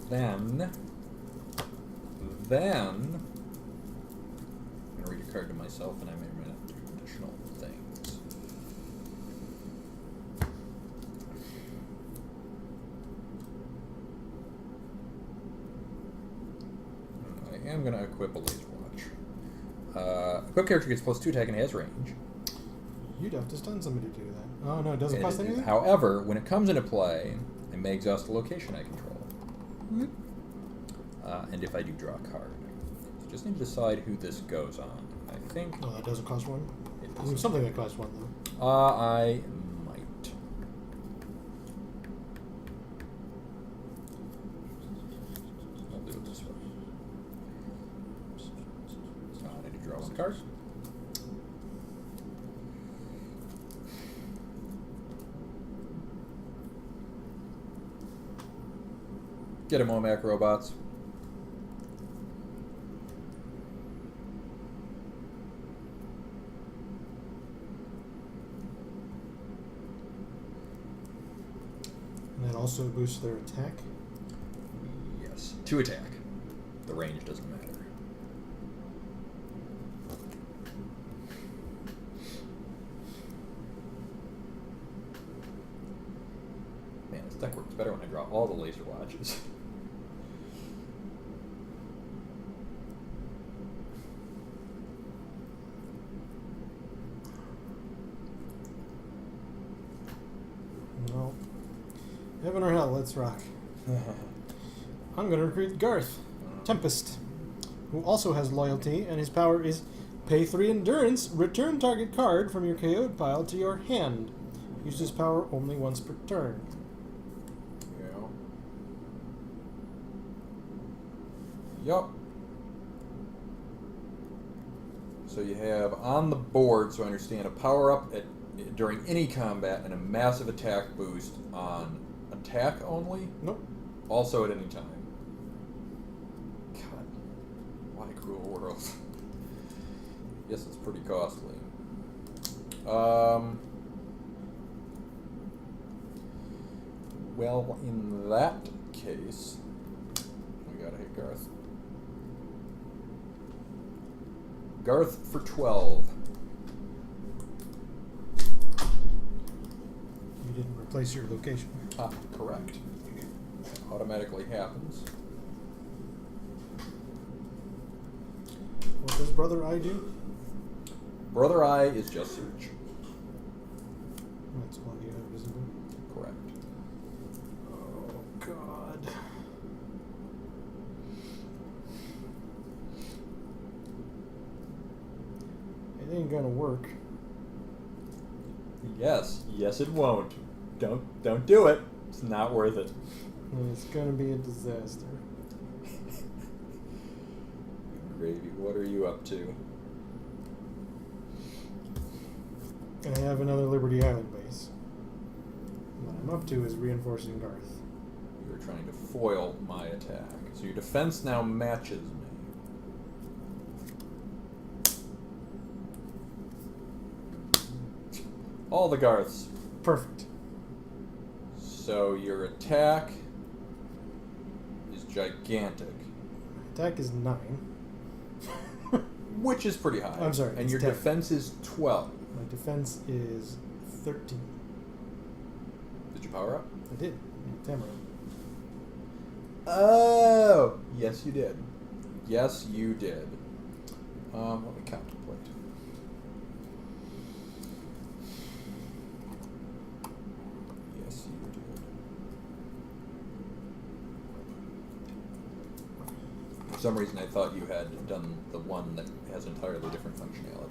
Then I'm gonna read a card to myself, and I may or may not do additional things. I am gonna equip a laser watch. Equip character gets +2 attack and has range. You'd have to stun somebody to do that. Oh no, it doesn't cost anything? However, when it comes into play, I may exhaust a location I control. And if I do draw a card. So just need to decide who this goes on. I think... Oh, that doesn't cost one? It There's doesn't. something that costs one, though. I might. I'll do it this way. So I need to draw one card. Get him, OMAC robots. And that also boosts their attack. Yes. 2 attack. The range doesn't matter. Man, this deck works better when I draw all the laser watches. Well, heaven or hell, let's rock. I'm going to recruit Garth, Tempest, who also has loyalty, and his power is pay 3 endurance, return target card from your KO'd pile to your hand. Use this power only once per turn. Yeah. Yup. So you have on the board, so I understand, a power up during any combat and a massive attack boost on attack only? Nope. Also at any time. God, what a cruel world. Yes, it's pretty costly. Well, in that case, we gotta hit Garth. Garth for 12. You didn't replace your location. Ah, correct. Automatically happens. What does Brother Eye do? Brother Eye is just search. That's why you have visible. Correct. Oh, God. It ain't gonna work. Yes, it won't. Don't do it. It's not worth it. It's gonna be a disaster. Gravy, what are you up to? I have another Liberty Island base. What I'm up to is reinforcing Garth. You're trying to foil my attack. So your defense now matches me. All the Garths. Perfect. So your attack is gigantic. Attack is 9. Which is pretty high. I'm sorry, And it's your 10. defense is 12. My defense is 13. Did you power up? I did. Tamara. Oh! Yes, you did. Yes, you did. Let me contemplate. Yes, you did. For some reason, I thought you had done the one that has entirely different functionality.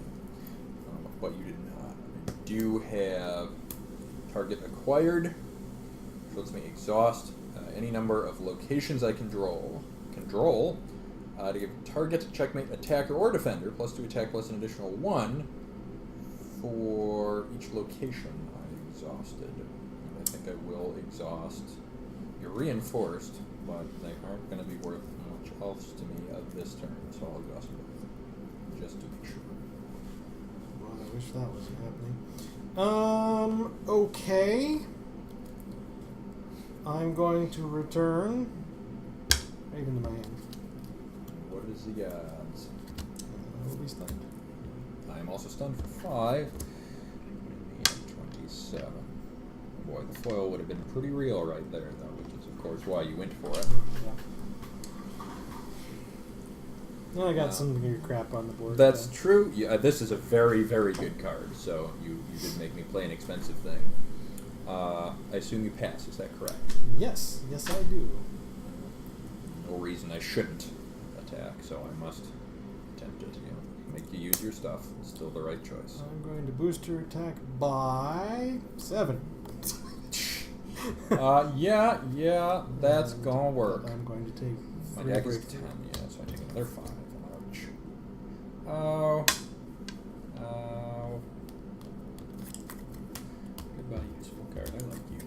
But you did not. I do have target acquired, which lets me exhaust any number of locations I control to give target, checkmate, attacker, or defender +2 attack plus an additional 1 for each location I exhausted. And I think I will exhaust your reinforced but they aren't going to be worth much else to me of this turn, so I'll adjust both. Just to be sure. Well, I wish that wasn't happening. Okay. I'm going to return Raven to my hand. What is the odds? I will be stunned. I am also stunned for 5. And 27. Boy, the foil would have been pretty real right there, though, which is, of course, why you went for it. Yeah. I got some weird crap on the board. That's true. Yeah, this is a very, very good card, so you did make me play an expensive thing. I assume you pass, is that correct? Yes, I do. No reason I shouldn't attack, so I must attempt it. Make you use your stuff. It's still the right choice. I'm going to boost your attack by 7. Yeah, that's gonna work. I'm going to take My 3 deck is break 10, through. yeah, so I take another 5. Ouch. Goodbye, useful card. I like you.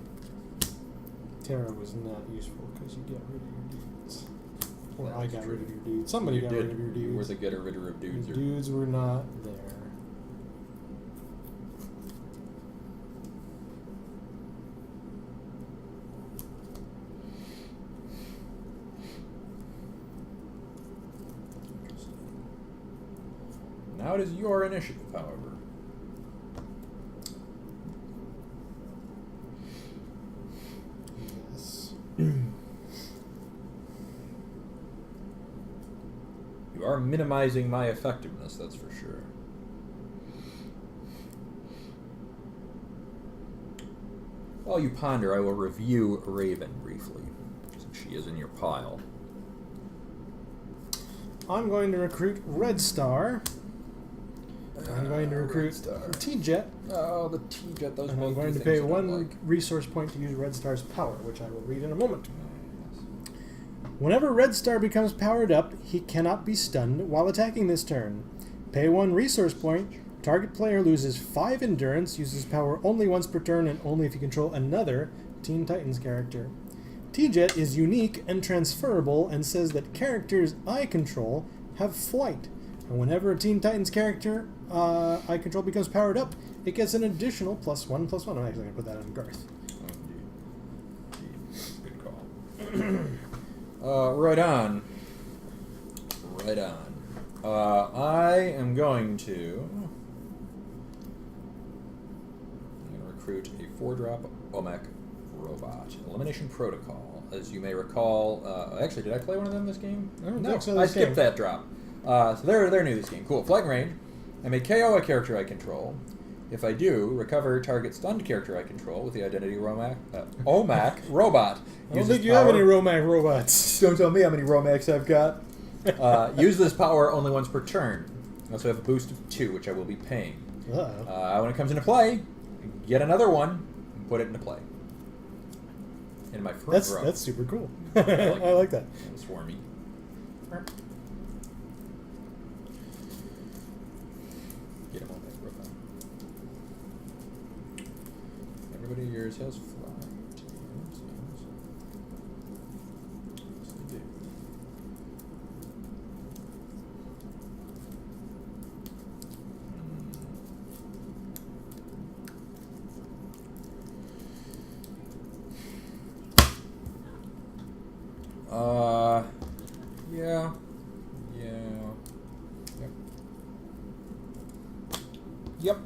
Terra was not useful because you get rid of your dudes. Or That I is got true. rid of your dudes. Somebody You got did. rid of your dudes. You were the getter-ridder of dudes. The dudes were not there. Now it is your initiative, however. Yes. You are minimizing my effectiveness, that's for sure. While you ponder, I will review Raven briefly, since she is in your pile. I'm going to recruit Red Star. I'm going to recruit T-Jet. Oh, the T-Jet, those And I'm both going do to pay things I don't 1 like. resource point to use Red Star's power, which I will read in a moment. Whenever Red Star becomes powered up, he cannot be stunned while attacking this turn. Pay 1 resource point. Target player loses 5 endurance, uses power only once per turn, and only if you control another Teen Titans character. T-Jet is unique and transferable and says that characters I control have flight. And whenever a Teen Titans character I control becomes powered up, it gets an additional +1/+1. I'm actually going to put that on Garth. Oh, good call. Right on. Right on. I am going to recruit a 4-drop OMAC robot. Elimination Protocol. As you may recall, actually, did I play one of them this game? I don't No, think so I this skipped game. that drop. So they're new this game. Cool. Flight and range. I may KO a character I control. If I do, recover target stunned character I control with the identity OMAC robot. I don't think you have any Romac robots. Don't tell me how many Romacs I've got. Use this power only once per turn. I also have a boost of 2, which I will be paying. Uh-oh. When it comes into play, get another one and put it into play. In my front row. That's super cool. like I like that. Swarmy. Get him on that robot. Everybody of yours has flight. Yes, they do. Yeah. Yep.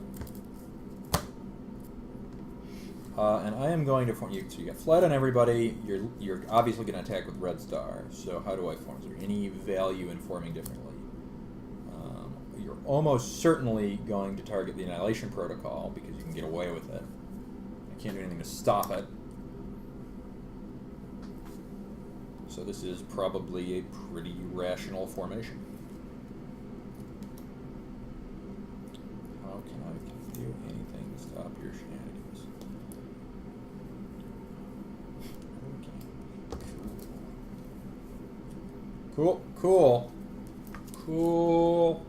And I am going to form you. So you got flight on everybody. You're obviously going to attack with Red Star. So how do I form? Is there any value in forming differently? You're almost certainly going to target the Annihilation Protocol because you can get away with it. I can't do anything to stop it. So this is probably a pretty rational formation. How can I do anything to stop your shenanigans? Okay. Cool.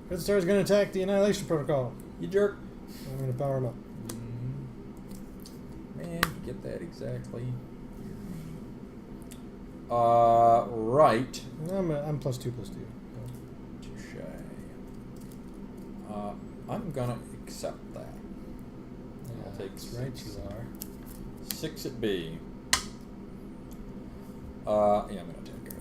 Red Star's going to attack the Annihilation Protocol. You jerk. I'm going to power him up. Man, you get that exactly. Right. I'm +2/+2. Touche. I'm gonna accept that. I'll take That's right, you are. 6 at B. Yeah, I'm gonna take F.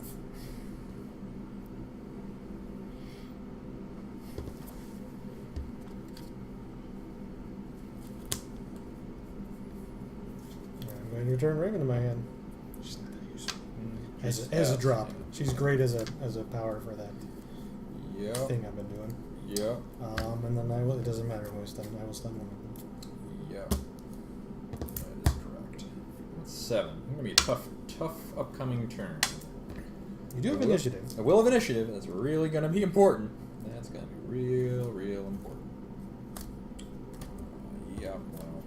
I'm going to return Raven to my hand. She's not that useful. As a F. drop. She's great as a power for that Yep. thing I've been doing. Yep. And then it doesn't matter when I will stun one of them. Yep. That is correct. 7. Gonna be a tough upcoming turn. You do have initiative. A will of initiative. That's really gonna be important. That's gonna be real important. Yep. Well,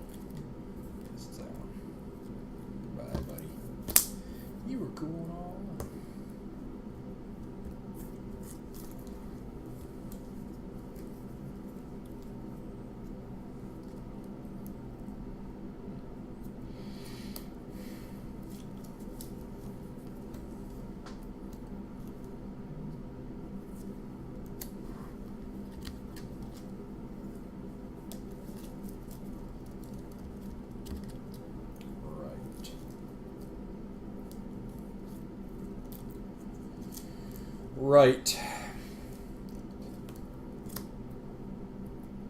guess it's that one. Bye, buddy. You were cool and all. Right.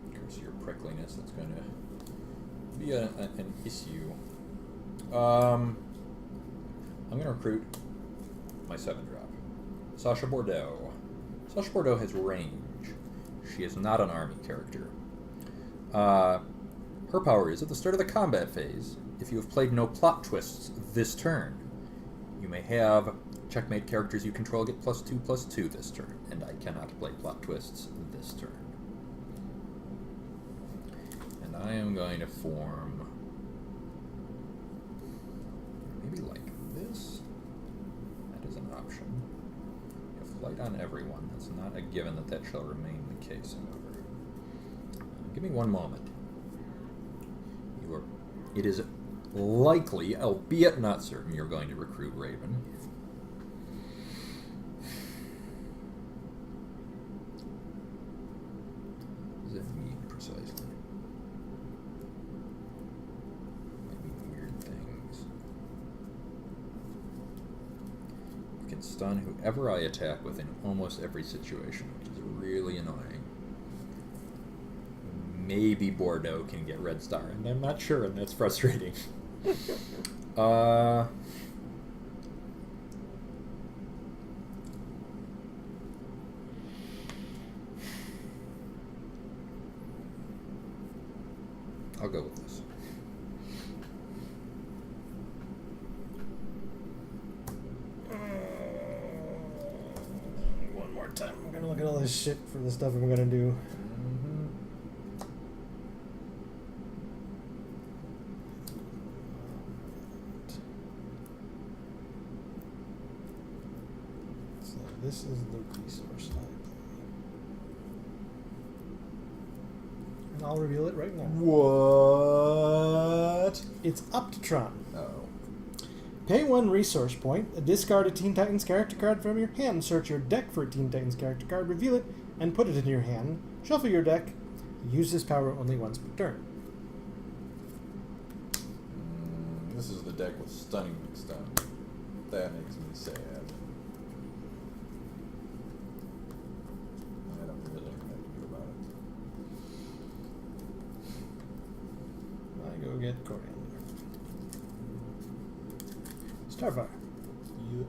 Of course, your prickliness, that's going to be an issue. I'm going to recruit my 7-drop. Sasha Bordeaux. Sasha Bordeaux has range. She is not an army character. Her power is, at the start of the combat phase, if you have played no plot twists this turn, you may have checkmate characters you control get +2/+2 this turn, and I cannot play plot twists this turn. And I am going to form maybe like this. That is an option. You have flight on everyone. That's not a given that shall remain the case, however. Give me one moment. It is likely, albeit not certain, you're going to recruit Raven. What does that mean precisely? Might mean weird things. You can stun whoever I attack with in almost every situation, which is really annoying. Maybe Bordeaux can get Red Star, and I'm not sure, and that's frustrating. I'll go with this. One more time. I'm going to look at all this shit for the stuff I'm going to do. This is the resource library. And I'll reveal it right now. What? It's Optitron. Oh. Pay 1 resource point, discard a Teen Titans character card from your hand, search your deck for a Teen Titans character card, reveal it, and put it in your hand. Shuffle your deck. Use this power only once per turn. This is the deck with Stunning McStun. That makes me sad. I don't really know what to do about it. I go get Coriander. Starfire. Yep.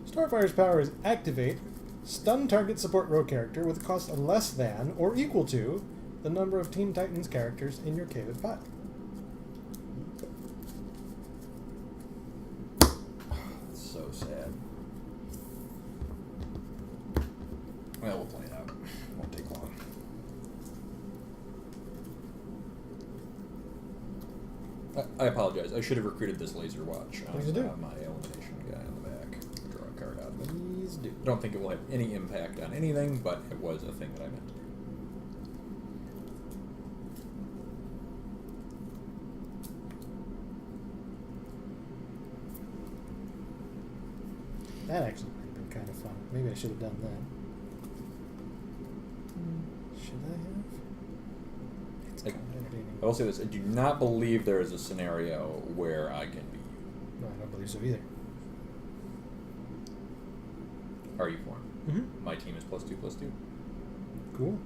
Starfire's power is activate, stun target support row character with a cost of less than or equal to the number of Teen Titans characters in your cave of 5. That's so sad. Well, we'll play it out. It won't take long. I apologize. I should have recruited this laser watch on Please do. my elimination guy on the back. Draw a card out of it. Please do. I don't think it will have any impact on anything, but it was a thing that I meant to do. That actually would have been kind of fun. Maybe I should have done that. Should I have? It's kind of entertaining. I will say this: I do not believe there is a scenario where I can be. No, I don't believe so either. Are you formed? Mm-hmm. My team is +2/+2. Cool.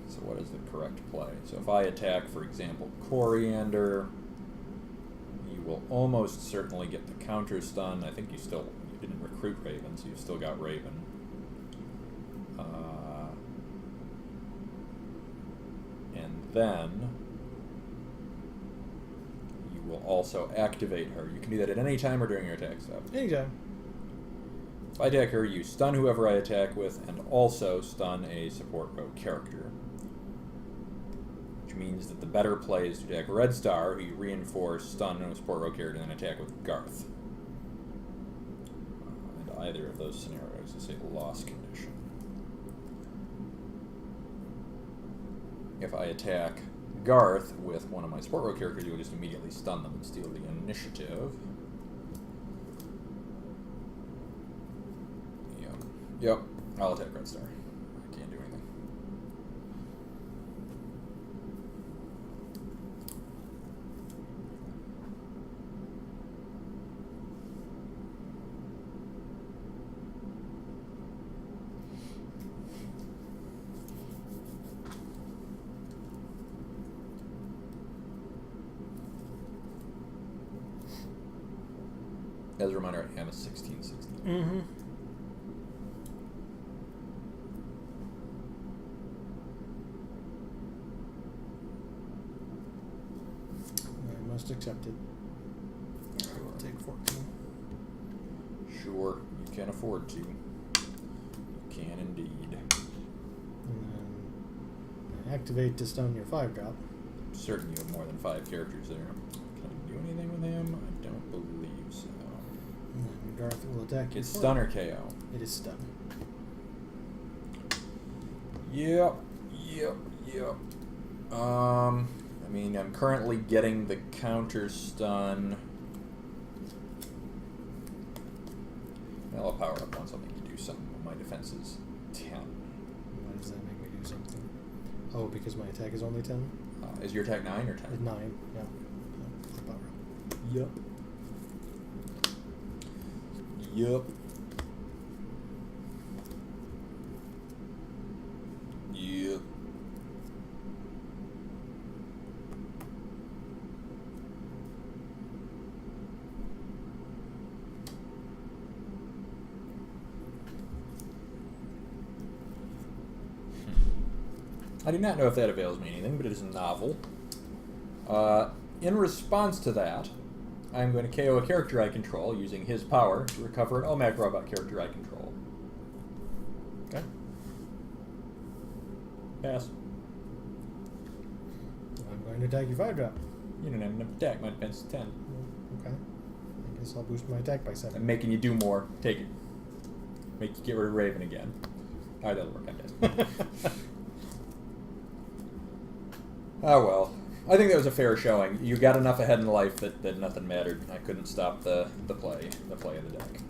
So what is the correct play? So if I attack, for example, Coriander, you will almost certainly get the counter stun. I think you didn't recruit Raven, so you've still got Raven. And then you will also activate her. You can do that at any time or during your attack step. Anytime. If I attack her, you stun whoever I attack with, and also stun a support row character. Which means that the better play is to attack Red Star, who you reinforce, stun a support row character, and then attack with Garth. And either of those scenarios is a loss condition. If I attack Garth with one of my support row characters, you will just immediately stun them and steal the initiative. Yep, I'll attack Red Star. I can't do anything. As a reminder, I am a 16/16. Mm-hmm. I must accept it. I will take 14. Sure, you can afford to. You can indeed. And then I activate to stun your 5-drop. I'm certain you have more than 5 characters there. Can I do anything with him? I don't believe so. And then Garth will attack you. It's stun or KO? It is stun. Yep. I mean, I'm currently getting the counter stun. I'll power up on something to do something. My defense is 10. Why does that make me do something? Oh, because my attack is only 10? Is your attack 9 or 10? It's 9, yeah. I'll power up. Yep. Yep. I do not know if that avails me anything, but it is a novel. In response to that, I'm going to KO a character I control using his power to recover an OMAC robot character I control. Okay. Pass. I'm going to attack your 5-drop. You don't have enough attack. My defense is 10. Okay. I guess I'll boost my attack by 7. I'm making you do more. Take it. Make you get rid of Raven again. Alright, that'll work, I guess. Oh well. I think that was a fair showing. You got enough ahead in life that nothing mattered. I couldn't stop the play of the deck.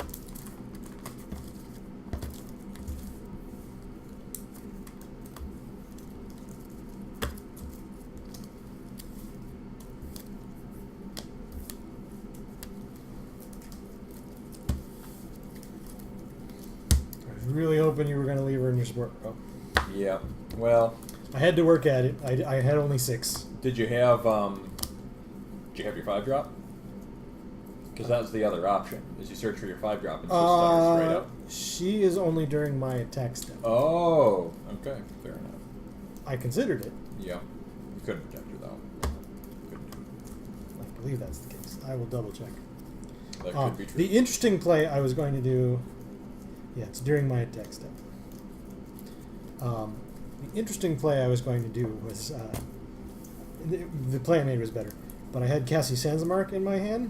I was really hoping you were going to leave her in your support row. Yeah. Well, I had to work at it. I had only 6. did you have your 5-drop? Because that's the other option, is you search for your 5-drop and just stun her straight up. She is only during my attack step. Oh, okay, fair enough. I considered it. Yeah, you couldn't protect her though. Couldn't do it. I believe that's the case. I will double check. That could be true. The interesting play I was going to do... Yeah, it's during my attack step. The interesting play I was going to do was... the play I made was better. But I had Cassie Sansamark in my hand.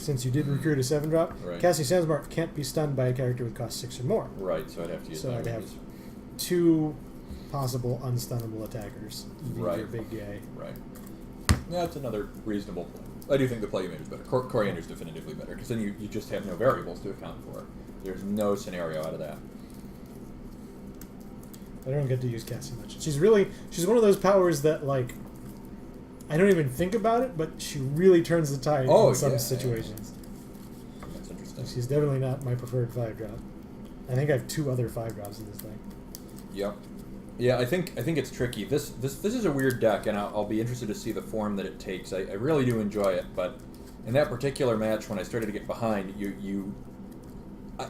since you did recruit a 7-drop, Right. Cassie Sandsmark can't be stunned by a character with cost 6 or more. Right, so I'd have to use So I'd have Diablo. 2 possible unstunnable attackers. Right. Your big guy. Right. Yeah, that's another reasonable play. I do think the play you made is better. Coriander's definitively better, because then you just have no variables to account for. There's no scenario out of that. I don't get to use Cassie much. She's one of those powers that, like, I don't even think about it, but she really turns the tide in some situations. That's interesting. She's definitely not my preferred 5-drop. I think I have 2 other 5-drops in this thing. Yep. Yeah, I think it's tricky. This is a weird deck, and I'll be interested to see the form that it takes. I really do enjoy it, but in that particular match, when I started to get behind,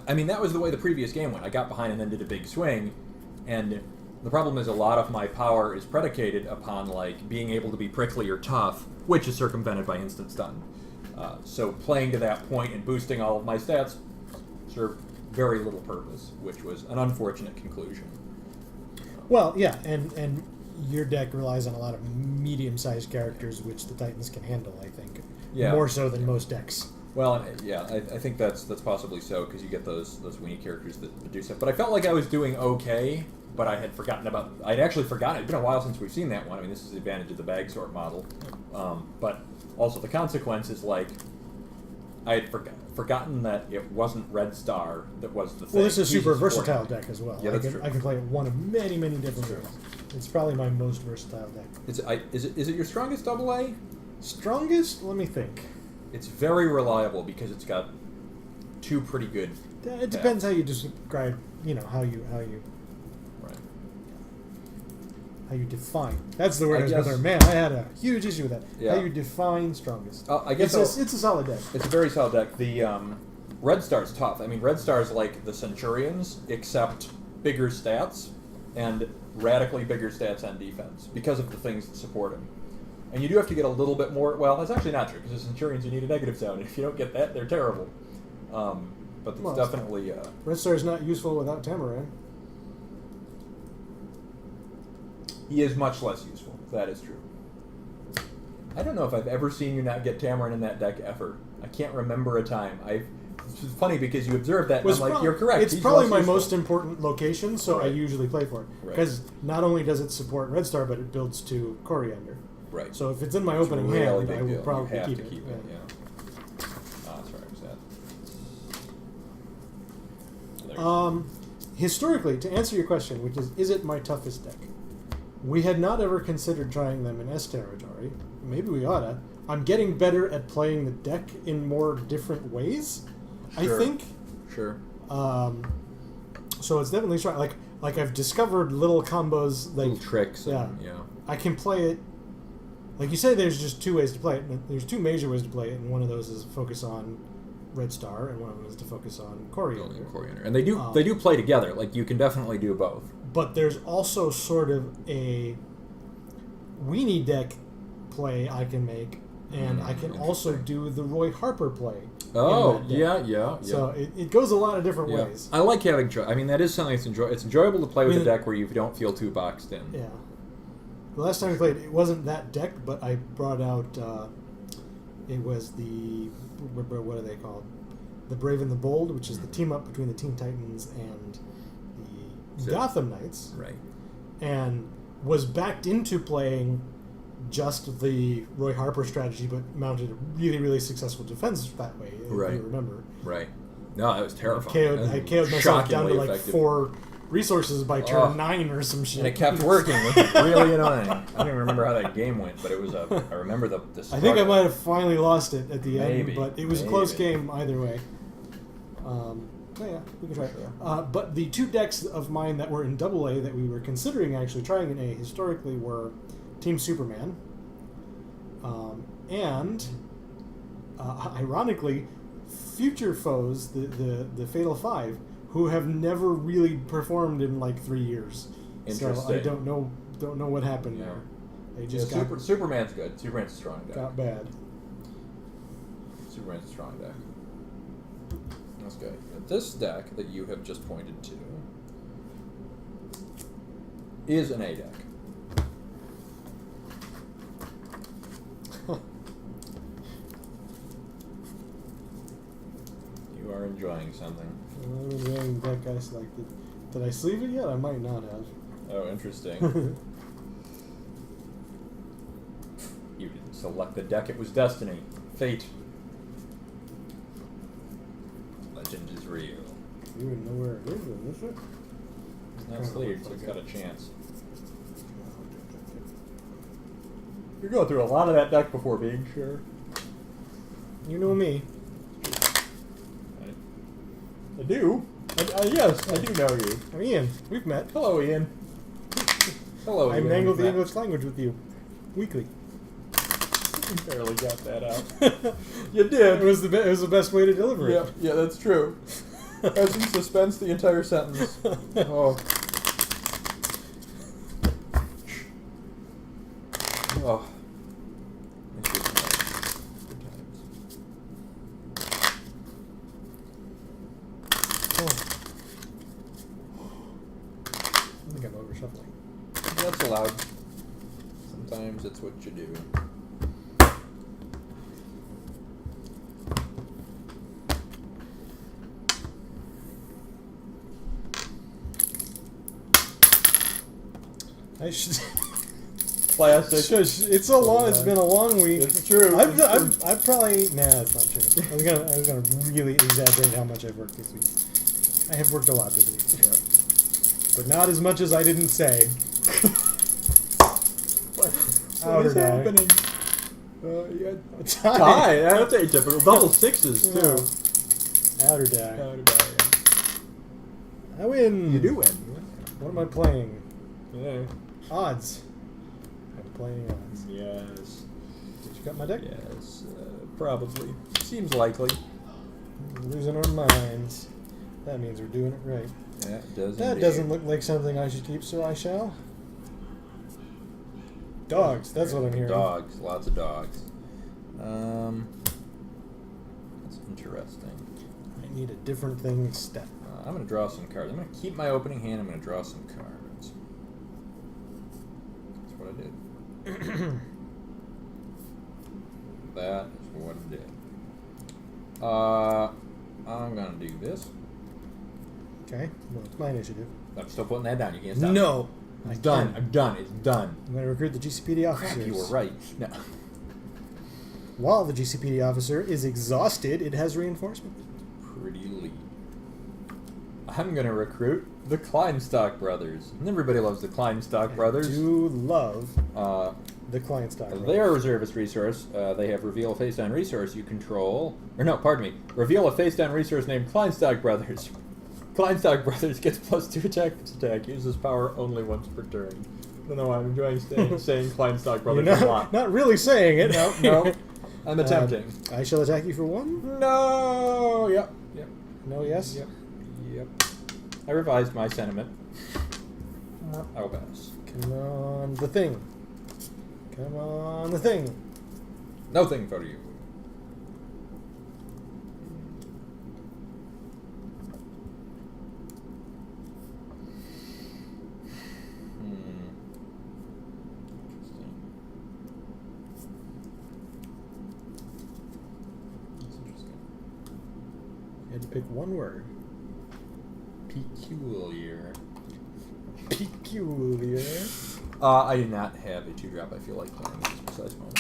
I mean, that was the way the previous game went. I got behind and then did a big swing, and the problem is a lot of my power is predicated upon, like, being able to be prickly or tough, which is circumvented by instant stun. So playing to that point and boosting all of my stats served very little purpose, which was an unfortunate conclusion. Well, yeah, and your deck relies on a lot of medium-sized characters, which the Titans can handle, I think. Yeah. More so than most decks. Well, yeah, I think that's possibly so, because you get those weenie characters that do stuff. But I felt like I was doing okay, but I had forgotten about... I'd actually forgotten. It's been a while since we've seen that one. I mean, this is the advantage of the bag sort model. But also the consequence is, like, I had forgotten that it wasn't Red Star that was the thing. Well, this is a super Jesus versatile Lord. deck as well. Yeah, that's true. I can play it one of many, many different ways. It's probably my most versatile deck. Is it your strongest AA? Strongest? Let me think. It's very reliable because it's got 2 pretty good... It depends how you describe, how you Right. how you define. That's the word I was guess- going to. Man, I had a huge issue with that. Yeah. How you define strongest. I guess it's a solid deck. it's a very solid deck. The Red Star's tough. I mean, Red Star's like the Centurions, except bigger stats and radically bigger stats on defense because of the things that support him. And you do have to get a little bit more... Well, that's actually not true, because the Centurions, you need a negative zone. If you don't get that, they're terrible. But it's definitely... Red Star is not useful without Tamaran. He is much less useful. That is true. I don't know if I've ever seen you not get Tamaran in that deck ever. I can't remember a time. It's funny because you observed that, and I'm like, you're correct. It's He's probably less my useful. most important location, so I Right. usually play for it. Right. Because not only does it support Red Star, but it builds to Coriander. Right. So if it's in my It's opening really hand, big I will deal. probably you have keep to it. keep it. Yeah. Yeah. That's right. Was that? There you go. Historically, to answer your question, which is it my toughest deck? We had not ever considered trying them in S territory. Maybe we oughta. I'm getting better at playing the deck in more different ways, Sure. I think. Sure. So it's definitely strong. Like I've discovered little combos, like Little tricks. And, yeah. I can play it. Like you say, there's just 2 ways to play it. And there's 2 major ways to play it, and one of those is focus on Red Star, and one of them is to focus on Coriander. Coriander. And they do play together. Like, you can definitely do both. But there's also sort of a weenie deck play I can make, and I can also do the Roy Harper play. Oh, in that deck. yeah. So it goes a lot of different Yeah. ways. I like having I mean, that is something that's it's enjoyable to play with I mean, a deck where you don't feel too boxed in. Yeah. The last time we played, it wasn't that deck, but I brought out, it was the, what are they called? The Brave and the Bold, which is the team up between the Teen Titans and the Gotham Knights. Right. And was backed into playing just the Roy Harper strategy, but mounted a really, really successful defense that way, if Right. you remember. Right. No, that was terrifying. I KO'd myself down to like effective. 4 resources by turn 9 or some shit. And it kept working, which is really annoying. I don't even remember how that game went, but it was I remember the I think I might have finally lost it at the Maybe, end, but it was a close maybe. game either way. Yeah, we can try it. But the 2 decks of mine that were in AA that we were considering actually trying in A historically were Team Superman and, ironically, future foes, the Fatal 5, who have never really performed in like 3 years. So I don't know what happened there. They just Superman's good. Superman's a strong deck. got bad. Superman's a strong deck. That's good. This deck that you have just pointed to is an A deck. enjoying something. I'm enjoying the deck I selected. Did I sleeve it yet? I might not have. Oh, interesting. You didn't select the deck, it was destiny. Fate. Legend is real. You even know where it is it? It's not sleeved, so it's got a chance. You're going through a lot of that deck before being sure. You know me. I do. Yes, I do know you. I'm Ian. We've met. Hello, Ian. Hello, I Ian. mangle the We've met. English language with you. Weekly. You barely got that out. You did. It was the best way to deliver it. Yeah, that's true. As in suspense the entire sentence. Oh. Oh. It's just nice. Good times. I think I'm over shuffling. That's allowed. Sometimes it's what you do. I should. Classic. Shush, it's so long. It's been a long week. It's true. I've probably. Nah, it's not true. I was gonna really exaggerate how much I've worked this week. I have worked a lot this week. Yeah. But not as much as I didn't say. What is die. happening? Die. Die. That's atypical. Double sixes too. Out or die. How to die, yeah. I win. You do win. What am I playing? Yeah. Odds. I'm playing odds. Yes. Did you got my deck? Yes. Probably. Seems likely. We're losing our minds. That means we're doing it right. Yeah, it does. That indeed. doesn't look like something I should keep, so I shall. Dogs. That's what I'm hearing. Dogs. Lots of dogs. That's interesting. I need a different thing instead. I'm going to draw some cards. I'm going to keep my opening hand. I'm going to draw some cards. That's what I did. That is what I did. I'm going to do this. Okay. Well, it's my initiative. I'm still putting that down. You can't stop. No. It's done. I'm done. It's done. I'm going to recruit the GCPD officers. Crap, you were right. No. While the GCPD officer is exhausted, it has reinforcement. Pretty lead. I'm going to recruit the Kleinstock brothers. And everybody loves the Kleinstock brothers. I do love the Kleinstock brothers. They are a reservist resource. They have reveal a face-down resource you control. Or no, pardon me. Reveal a face-down resource named Kleinstock brothers. Kleinstock brothers gets +2 attack. Uses power only once per turn. I don't know why I'm enjoying saying Kleinstock brothers You're a lot. not really saying it. No. I'm attempting. I shall attack you for 1. No. Yep. No, yes? Yep. I revised my sentiment. I'll pass. Come on, the thing. Come on, the thing. Nothing for you. You had to pick one word. Peculiar. Peculiar. I do not have a 2-drop I feel like playing at this precise moment.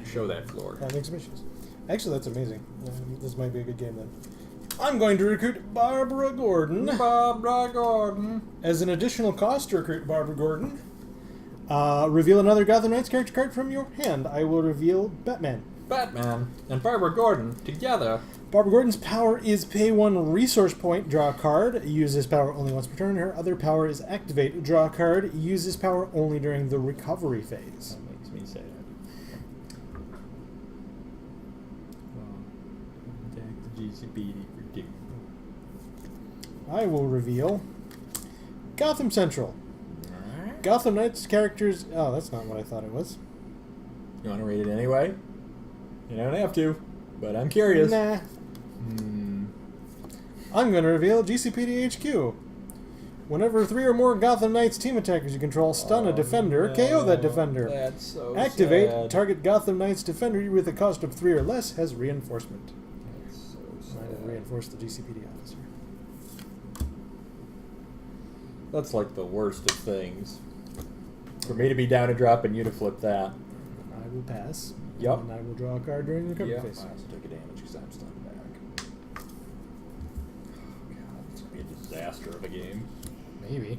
Show that floor. That makes me issues. Actually, that's amazing. This might be a good game then. I'm going to recruit Barbara Gordon. Barbara Gordon. As an additional cost to recruit Barbara Gordon, reveal another Gotham Knights character card from your hand. I will reveal Batman. Batman and Barbara Gordon together. Barbara Gordon's power is pay 1 resource point, draw a card. Use this power only once per turn. Her other power is activate, draw a card. Use this power only during the recovery phase. That makes me sad. Attack the GCPD for 2. I will reveal Gotham Central. Gotham Knights characters... Oh, that's not what I thought it was. You want to read it anyway? You don't have to, but I'm curious. Nah. I'm going to reveal GCPD HQ. Whenever 3 or more Gotham Knights team attackers you control stun a defender, KO that defender. That's so Activate, sad. target Gotham Knights defender with a cost of 3 or less has reinforcement. That's so I will sad. reinforce the GCPD officer. That's like the worst of things. For me to be down a drop and you to flip that. I will pass. Yep. And I will draw a card during the recovery Yep. phase. I also take a damage because I'm stunned back. Oh, God, it's going to be a disaster of a game. Maybe.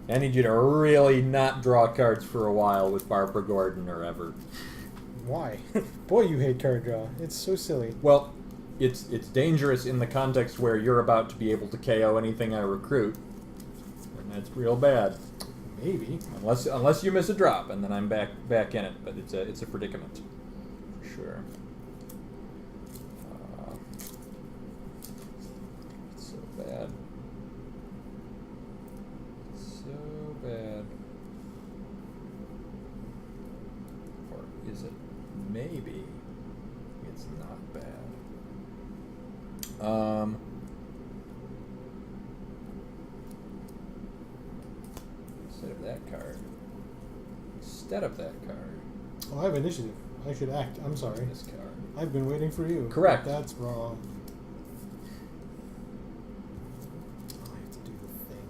I need you to really not draw cards for a while with Barbara Gordon or ever. Why? Boy, you hate card draw. It's so silly. Well, it's dangerous in the context where you're about to be able to KO anything I recruit. And that's real bad. Maybe. Unless you miss a drop, and then I'm back in it. But it's a predicament, for sure. It's so bad. So bad. Or is it? Maybe it's not bad. Instead of that card. Oh, I have initiative. I should act. I'm sorry. This card. I've been waiting for you. Correct. That's wrong. I have to do the thing.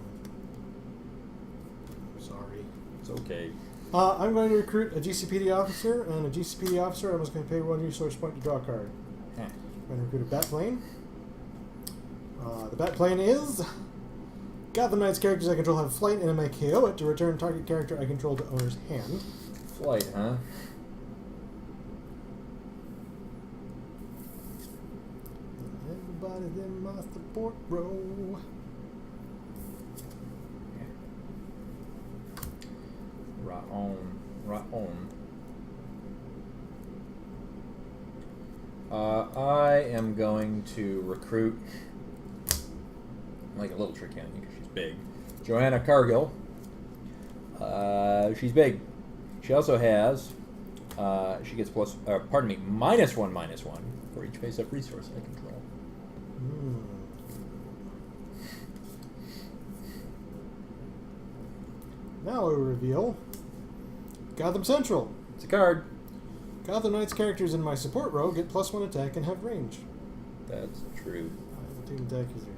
I'm sorry. It's okay. I'm going to recruit a GCPD officer, and a GCPD officer, I'm just going to pay 1 resource point to draw a card. Huh. I'm going to recruit a bat plane. The bat plane is... Gotham Knights characters I control have flight, and I may KO it to return target character I control to owner's hand. Flight, huh? Everybody's in my support row. Right on. Right on. I am going to recruit, like a little trick hand because she's big, Joanna Cargill. She's big. She also has, she gets -1/-1 for each face-up resource I control. Now we reveal Gotham Central. It's a card. Gotham Knights characters in my support row get +1 attack and have range. That's true. Team attack is there.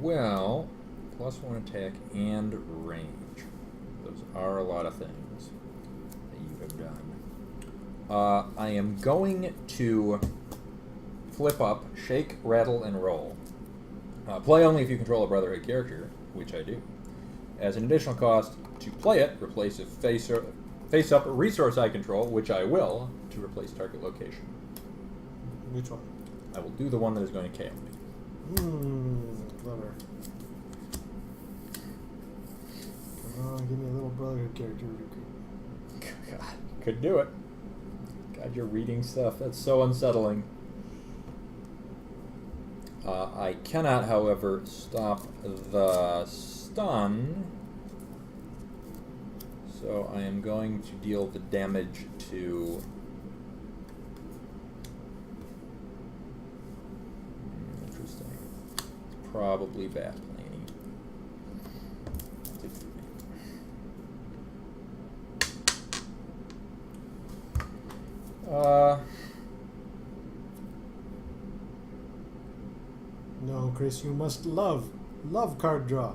Well, +1 attack and range. Those are a lot of things that you have done. I am going to flip up, shake, rattle, and roll. Play only if you control a Brotherhood character, which I do. As an additional cost, to play it, replace a face-up resource I control, which I will, to replace target location. Which one? I will do the one that is going to KO me. Clever. Come on, give me a little Brotherhood character. God, could do it. God, you're reading stuff. That's so unsettling. I cannot, however, stop the stun. So I am going to deal the damage to... Interesting. It's probably bat planey. No, Chris, you must love card draw.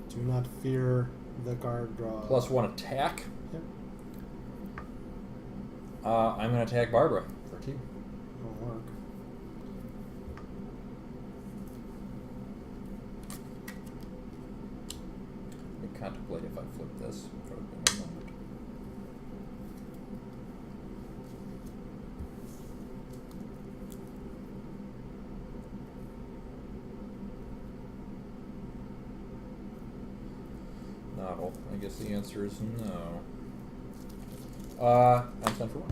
Do not fear the card draw. +1 attack. Yep. I'm going to attack Barbara for 2. Won't work. I contemplate if I flip this for a moment. Novel. I guess the answer is no. I'm done for 1.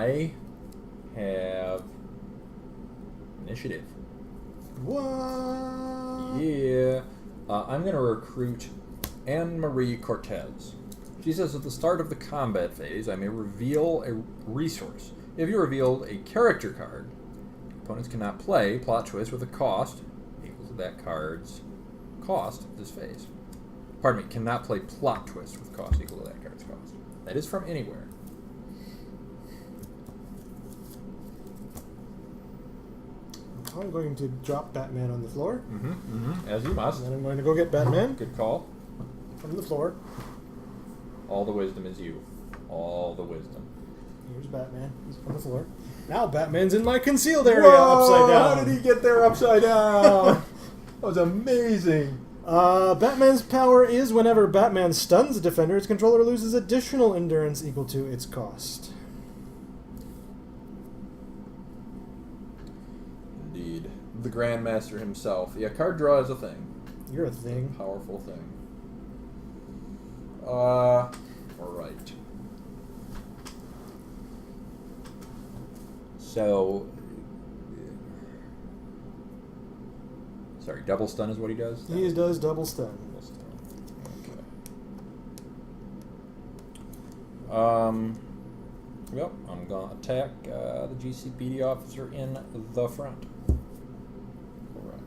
I have initiative. What? Yeah. I'm going to recruit Anne-Marie Cortez. She says at the start of the combat phase, I may reveal a resource. If you revealed a character card, opponents cannot play plot twist with a cost equal to that card's cost this phase. Pardon me, cannot play plot twist with cost equal to that card's cost. That is from anywhere. I'm going to drop Batman on the floor. As you must. And then I'm going to go get Batman Good call. from the floor. All the wisdom is you. All the wisdom. Here's Batman. He's on the floor. Now Batman's in my concealed area upside down. How did he get there upside down? That was amazing. Batman's power is whenever Batman stuns a defender, its controller loses additional endurance equal to its cost. Indeed. The Grandmaster himself. Yeah, card draw is a thing. You're a thing. Powerful thing. Alright. So... Sorry, double stun is what he does? He does double stun. Double stun. Okay. Well, I'm going to attack the GCPD officer in the front. Correct.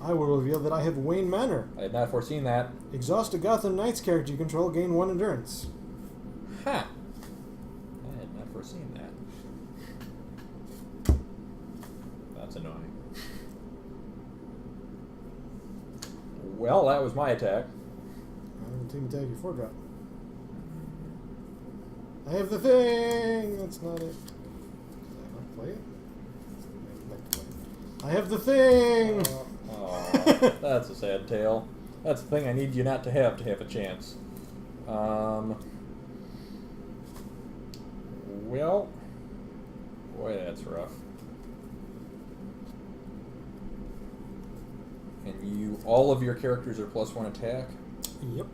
I will reveal that I have Wayne Manor. I had not foreseen that. Exhaust a Gotham Knights character you control, gain 1 endurance. Ha! I had not foreseen that. That's annoying. Well, that was my attack. I'm team attack your 4-drop. I have the thing! That's not it. Did I not play it? I have the thing! Oh, that's a sad tale. That's the thing I need you not to have a chance. Well, boy, that's rough. And you, all of your characters are +1 attack? Yep.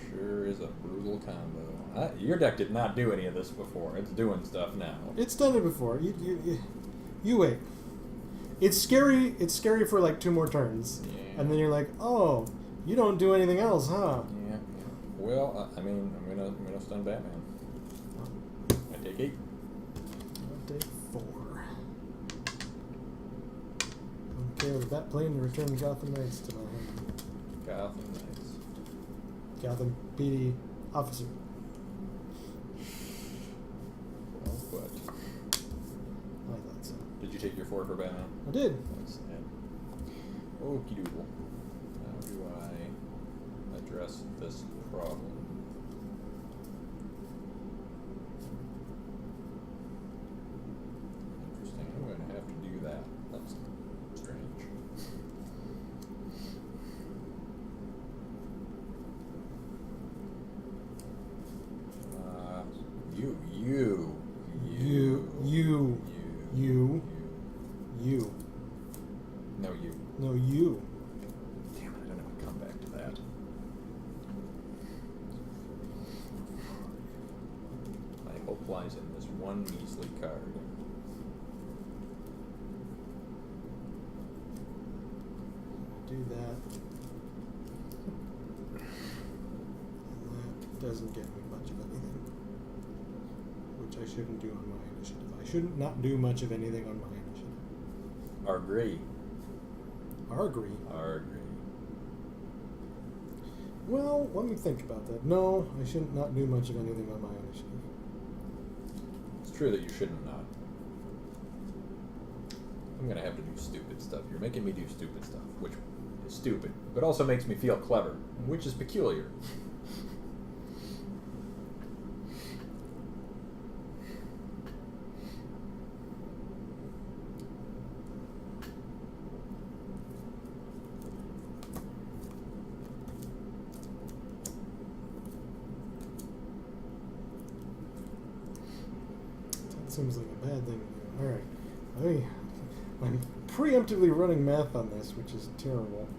Sure is a brutal combo. Your deck did not do any of this before. It's doing stuff now. It's done it before. You wait. It's scary. It's scary for like 2 more turns, and then you're like, oh, you don't do anything else, huh? Yeah. Well, I mean, I'm gonna stun Batman. I take 8. I'll take 4. Okay, with that plane to return Gotham Knights to my home. Gotham Knights. Gotham PD officer. Well, but I thought so. did you take your 4 for Batman? I did. That's sad. Okie doodle. How do I address this problem? Interesting. I'm going to have to do that. That's strange. You. No, you. No, you. Damn it, I don't know how to come back to that. My hope lies in this one measly card. Do that. And that doesn't get me much of anything. Which I shouldn't do on my initiative. I shouldn't not do much of anything on my initiative. Agree. Agree. Agree. Well, let me think about that. No, I shouldn't not do much of anything on my initiative. It's true that you shouldn't not. I'm gonna have to do stupid stuff. You're making me do stupid stuff, which is stupid, but also makes me feel clever, which is peculiar. Seems like a bad thing to do. Alright. I'm preemptively running math on this, which is terrible.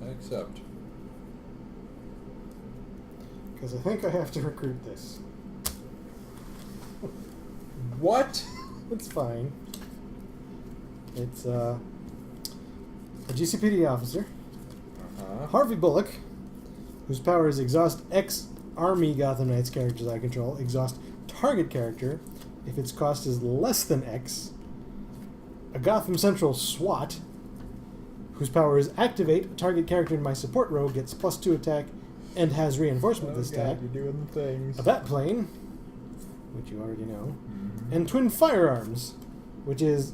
I accept. Because I think I have to recruit this. What? It's fine. It's a GCPD officer, Harvey Bullock, whose power is exhaust X Army Gotham Knights characters I control, exhaust target character if its cost is less than X, a Gotham Central SWAT, whose power is activate a target character in my support row gets +2 attack and has reinforcement this attack, you're doing the things. a Bat Plane, which you already know, and Twin Firearms, which is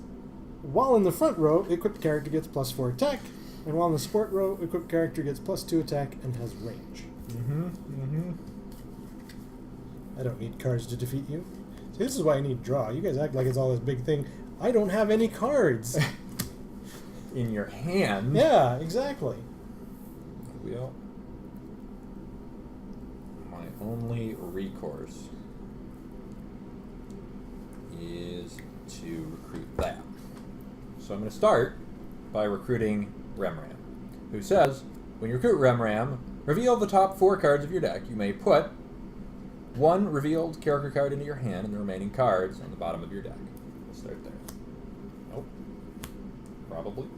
while in the front row, equipped character gets +4 attack, and while in the support row, equipped character gets +2 attack and has range. I don't need cards to defeat you. See, this is why I need draw. You guys act like it's all this big thing. I don't have any cards. In your hand? Yeah, exactly. Well, my only recourse is to recruit that. So I'm going to start by recruiting Remram, who says, when you recruit Remram, reveal the top 4 cards of your deck. You may put 1 revealed character card into your hand and the remaining cards on the bottom of your deck. We'll start there. Nope. Probably.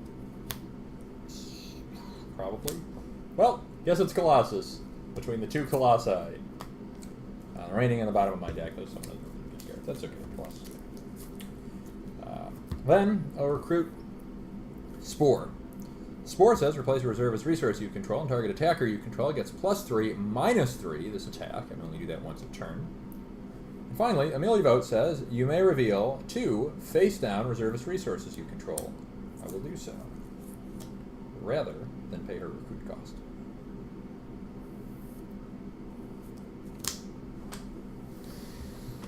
Well, guess it's Colossus. Between the 2 Colossi. The remaining on the bottom of my deck, there's some of the good cards. That's okay. Colossus. Then I'll recruit Spore. Spore says replace a reservist resource you control and target attacker you control gets +3, -3 this attack. I can only do that once a turn. And finally, Amelia Vote says you may reveal 2 face-down reservist resources you control. I will do so, rather than pay her recruit cost.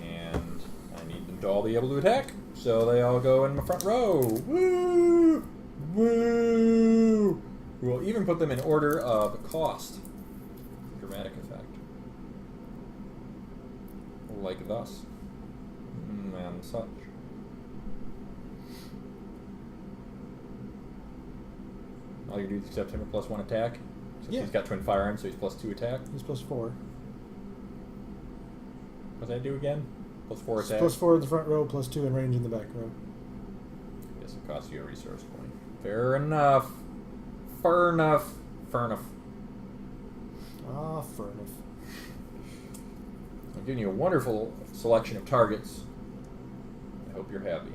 And I need them to all be able to attack, so they all go in my front row. Woo! Woo! We'll even put them in order of cost. Dramatic effect. Like thus. And such. All you do is accept him for +1 attack. Since Yeah. he's got twin firearms, so he's +2 attack. He's +4. What did I do again? +4 attack. +4 in the front row, +2 in range in the back row. Guess it costs you a resource point. Fair enough. Fair enough. Fair enough. Ah, fair enough. I'm giving you a wonderful selection of targets. I hope you're happy.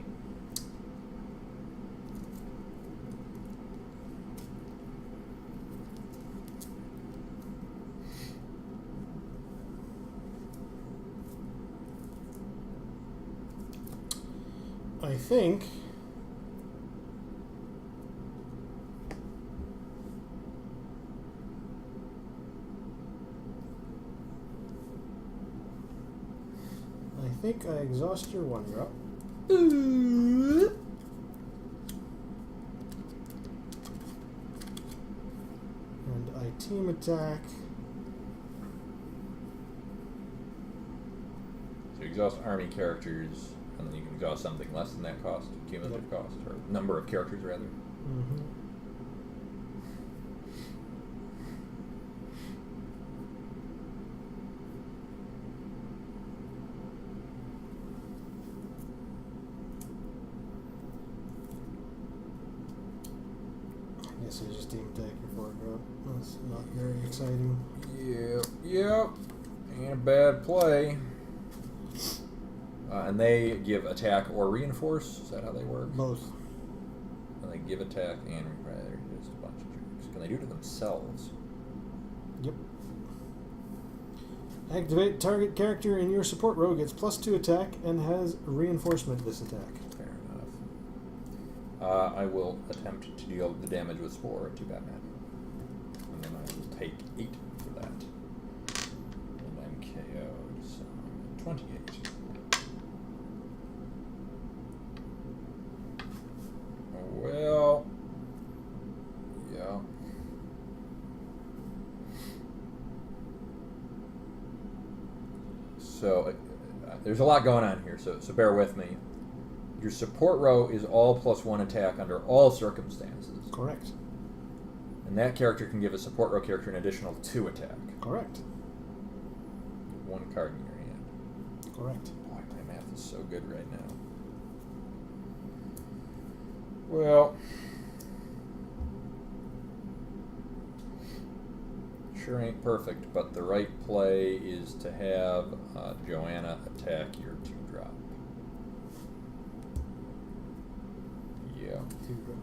I think I exhaust your 1 drop. And I team attack. So you exhaust army characters, and then you can exhaust something less than that cost, cumulative cost, or number of characters rather. Mm-hmm. I guess I just team attack your 4 drop. That's not very exciting. Yep. Ain't a bad play. And they give attack or reinforce. Is that how they work? Both. And they give attack and just a bunch of jerks. Can they do it to themselves? Yep. Activate target character in your support row gets +2 attack and has reinforcement this attack. Fair enough. I will attempt to deal the damage with Spore to Batman. And then I will take 8 for that. And I'm KO'd, so I'm at 28. Well, yeah. So there's a lot going on here, so bear with me. Your support row is all +1 attack under all circumstances. Correct. And that character can give a support row character an additional 2 attack. Correct. one card in your hand. Correct. Boy, my math is so good right now. Well, sure ain't perfect, but the right play is to have Joanna attack your 2-drop. Yeah. 2-drop.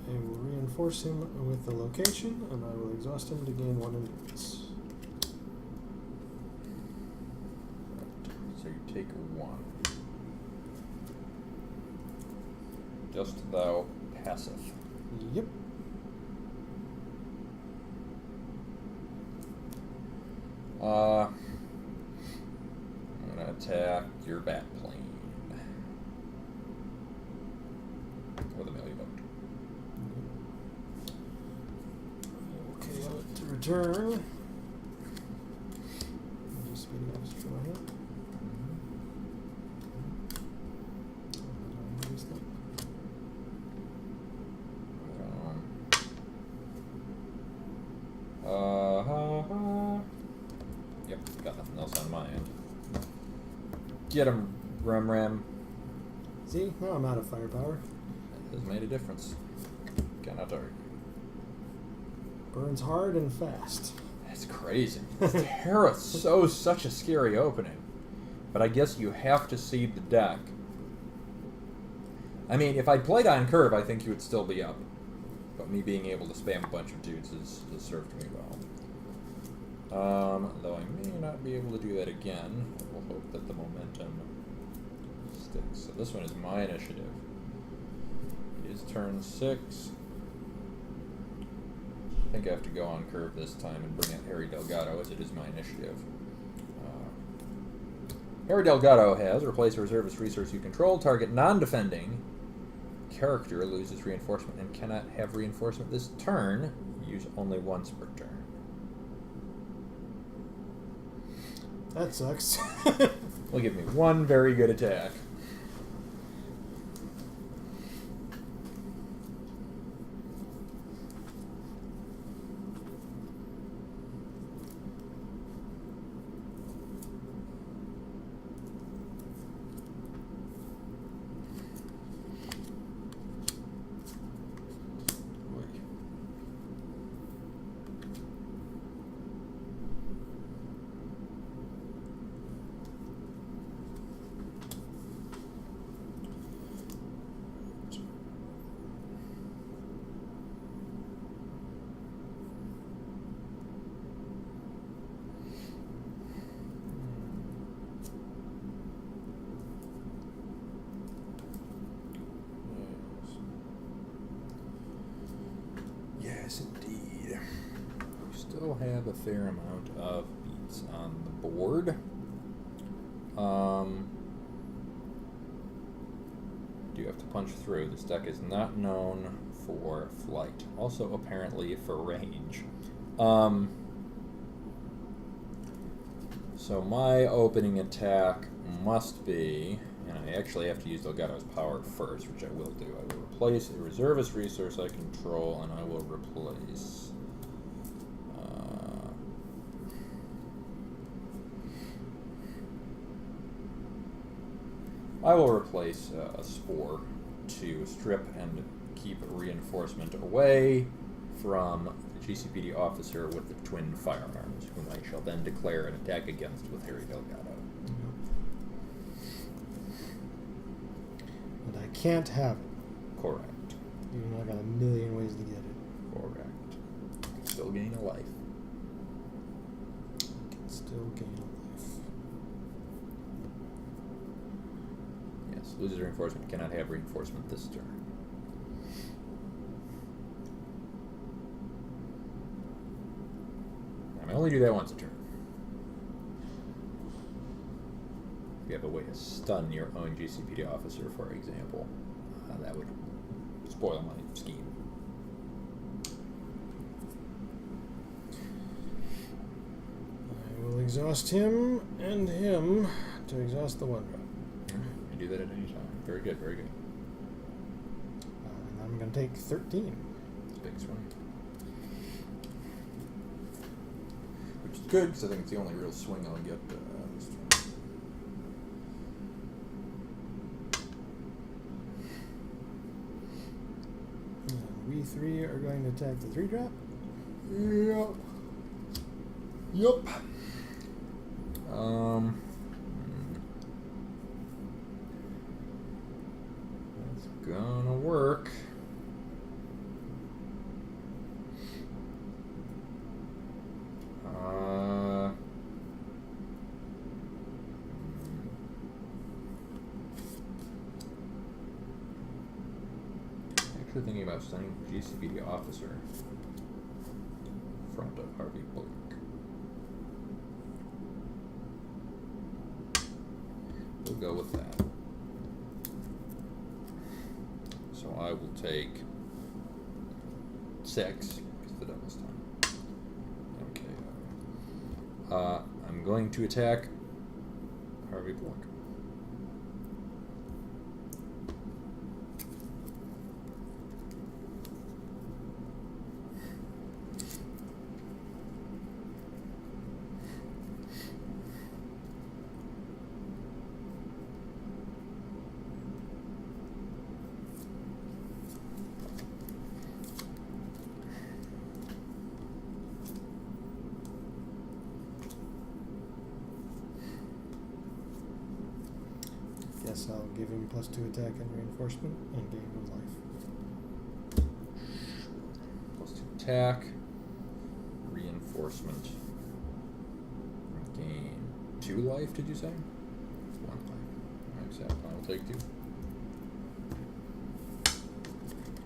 I will reinforce him with the location, and I will exhaust him to gain 1 endurance. So you take 1. Just thou passeth. Yep. I'm gonna attack your bat plane with a melee bolt. Okay, to return. GCPD officer for my hand. Yep, got nothing else on my end. Get him, Ram. See, now I'm out of firepower. That has made a difference. Cannot argue. Burns hard and fast. That's crazy. Terra's such a scary opening. But I guess you have to seed the deck. I mean, if I'd played on curve, I think you would still be up. But me being able to spam a bunch of dudes has served me well. Though I may not be able to do that again. We'll hope that the momentum sticks. So this one is my initiative. It is turn 6. I think I have to go on curve this time and bring out Harry Delgado, as it is my initiative. Harry Delgado has replace a reservist resource you control. Target non-defending character loses reinforcement and cannot have reinforcement this turn. Use only once per turn. That sucks. Will give me 1 very good attack. Yes, indeed. We still have a fair amount of beats on the board. Do have to punch through. This deck is not known for flight. Also, apparently, for range. So my opening attack must be, and I actually have to use Delgado's power first, which I will do. I will replace a reservist resource I control, and I will replace... I will replace a Spore to strip and keep reinforcement away from the GCPD officer with the twin firearms, whom I shall then declare an attack against with Harry Delgado. And I can't have it. Correct. Even though I got a million ways to get it. Correct. Still gain a life. I can still gain a life. Yes, loses reinforcement, cannot have reinforcement this turn. I may only do that once a turn. If you have a way to stun your own GCPD officer, for example, that would spoil my scheme. I will exhaust him and him to exhaust the one drop. You do that at any time. Very good, very good. And I'm going to take 13. It's a big swing. Which is good, because I think it's the only real swing I'll get this turn. And we three are going to attack the 3 drop. Yep. Yup. That's gonna work. Actually thinking about sending GCPD officer in front of Harvey Bullock. We'll go with that. So I will take 6, because the devil's time. Okay. I'm going to attack Harvey Bullock. Guess I'll give him +2 attack and reinforcement and gain 1 life. +2 attack, reinforcement, gain 2 life, did you say? 1 life. Accept. I will take 2.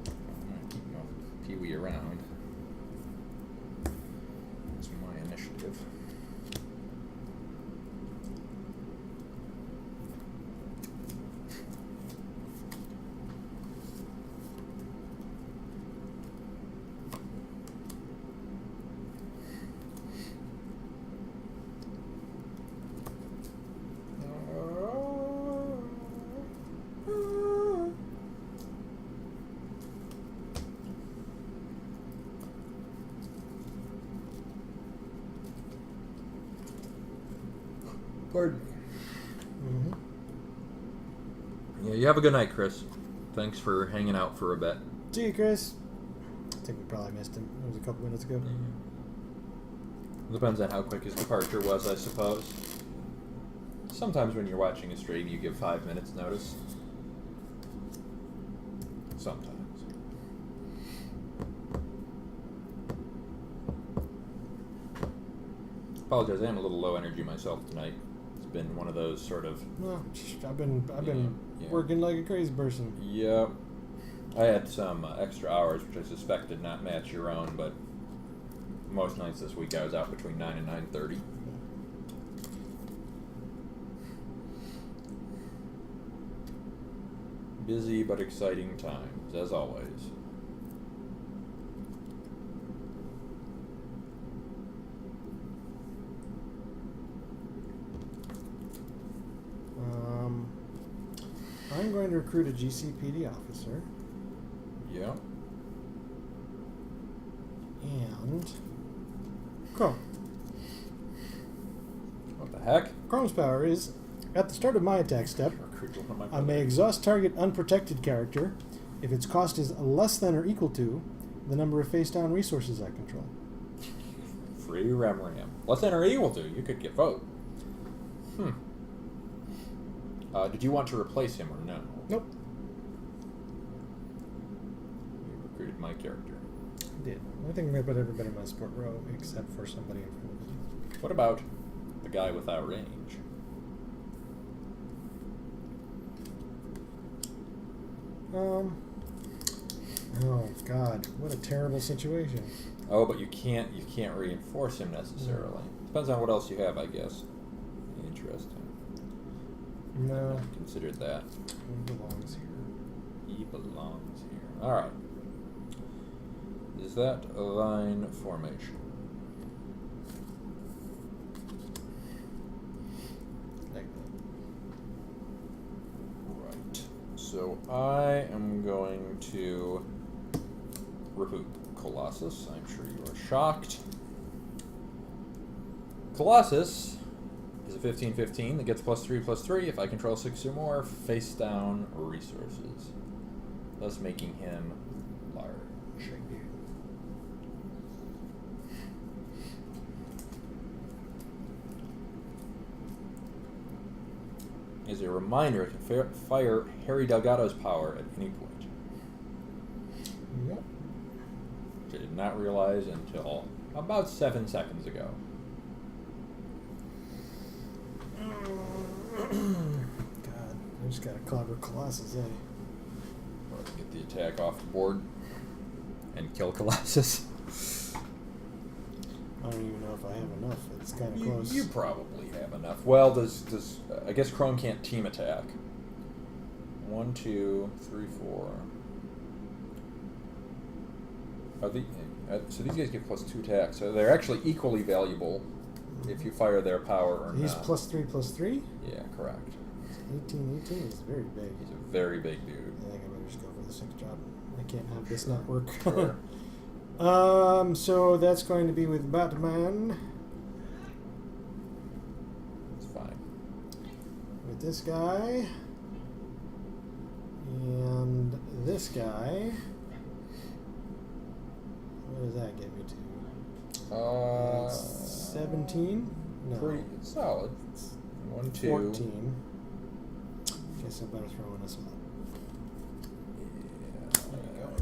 I'm going to keep Pee-wee around. It's my initiative. Pardon me. Mm-hmm. Yeah, you have a good night, Chris. Thanks for hanging out for a bit. See you, Chris. I think we probably missed him. It was a couple minutes ago. Depends on how quick his departure was, I suppose. Sometimes when you're watching a stream, you give 5 minutes notice. Sometimes. Apologize, I am a little low energy myself tonight. It's been one of those sort of... Well, I've been working like a crazy person. Yeah. I had some extra hours, which I suspect did not match your own, but most nights this week I was out between 9 and 9:30. Busy but exciting times, as always. I'm going to recruit a GCPD officer. Yeah. And Chrome. What the heck? Chrome's power is, at the start of my attack step, Recruit one of my I may brothers. exhaust target unprotected character if its cost is less than or equal to the number of face-down resources I control. Free Ram. Less than or equal to, you could get vote. Did you want to replace him or no? Nope. You recruited my character. I did. I think I'm going to put everybody in my support row except for somebody in front of me. What about the guy without range? Oh God, what a terrible situation. Oh, but you can't reinforce him necessarily. Depends on what else you have, I guess. Interesting. No. I considered that. He belongs here. He belongs here. Alright. Is that a line formation? Like Right. So I am going to reboot Colossus. I'm sure you are shocked. Colossus is a 15/15 that gets +3/+3 if I control 6 or more face down resources, thus making him large. As a reminder, it can fire Harry Delgado's power at any point. Yep. Which I did not realize until about 7 seconds ago. God, I just got a clever Colossus, eh? Or get the attack off the board and kill Colossus. I don't even know if I have enough. It's kind of close. You probably have enough. Well, does I guess Chrome can't team attack. 1, 2, 3, 4. So these guys get +2 attacks. So they're actually equally valuable if you fire their power or He's not. +3/+3? Yeah, correct. 18 is very big. He's a very big dude. I think I better just go for the 6th job. I can't have this not work. Sure. So that's going to be with Batman. It's fine. With this guy. And this guy. What does that get me to? 17? No. Pretty solid. 1, 2. 14. Guess I better throw in a small.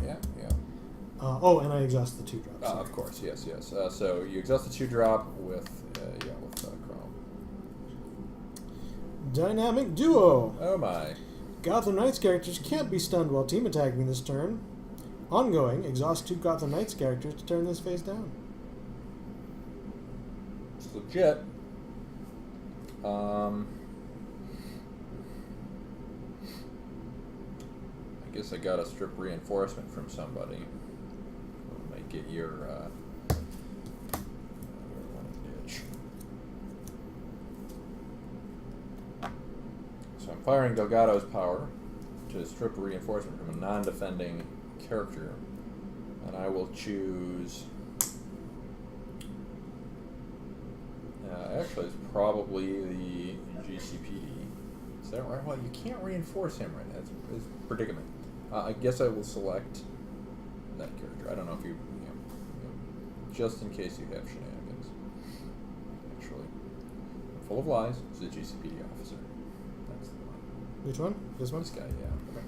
Yeah. And I exhaust the 2 drops. Of course, yes. So you exhaust the 2 drop with Chrome. Dynamic Duo. Oh my. Gotham Knights characters can't be stunned while team attacking this turn. Ongoing, exhaust 2 Gotham Knights characters to turn this face down. It's legit. I guess I gotta strip reinforcement from somebody. Might get your ditch. So I'm firing Delgado's power to strip reinforcement from a non-defending character, and I will choose. Actually, it's probably the GCPD. Is that right? Well, you can't reinforce him right now. It's a predicament. I guess I will select that character. I don't know if you just in case you have shenanigans. Actually, I'm full of lies. It's the GCPD officer. That's the one. Which one? This one? This guy, yeah. Okay.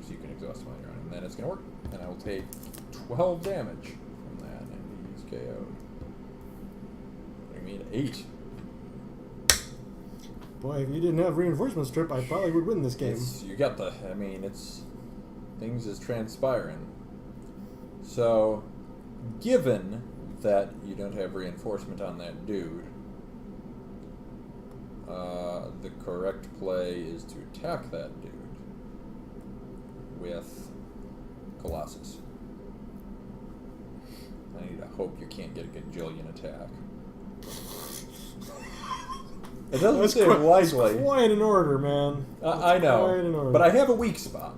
So you can exhaust my turn, and then it's gonna work. And I will take 12 damage from that, and he's KO'd. I mean 8. Boy, if you didn't have reinforcement strip, I probably would win this game. You got the. I mean, it's things is transpiring. So, given that you don't have reinforcement on that dude, the correct play is to attack that dude with Colossus. I need to hope you can't get a gajillion attack. It doesn't seem likely. That's quite an order, man. I know, quite an order. but I have a weak spot.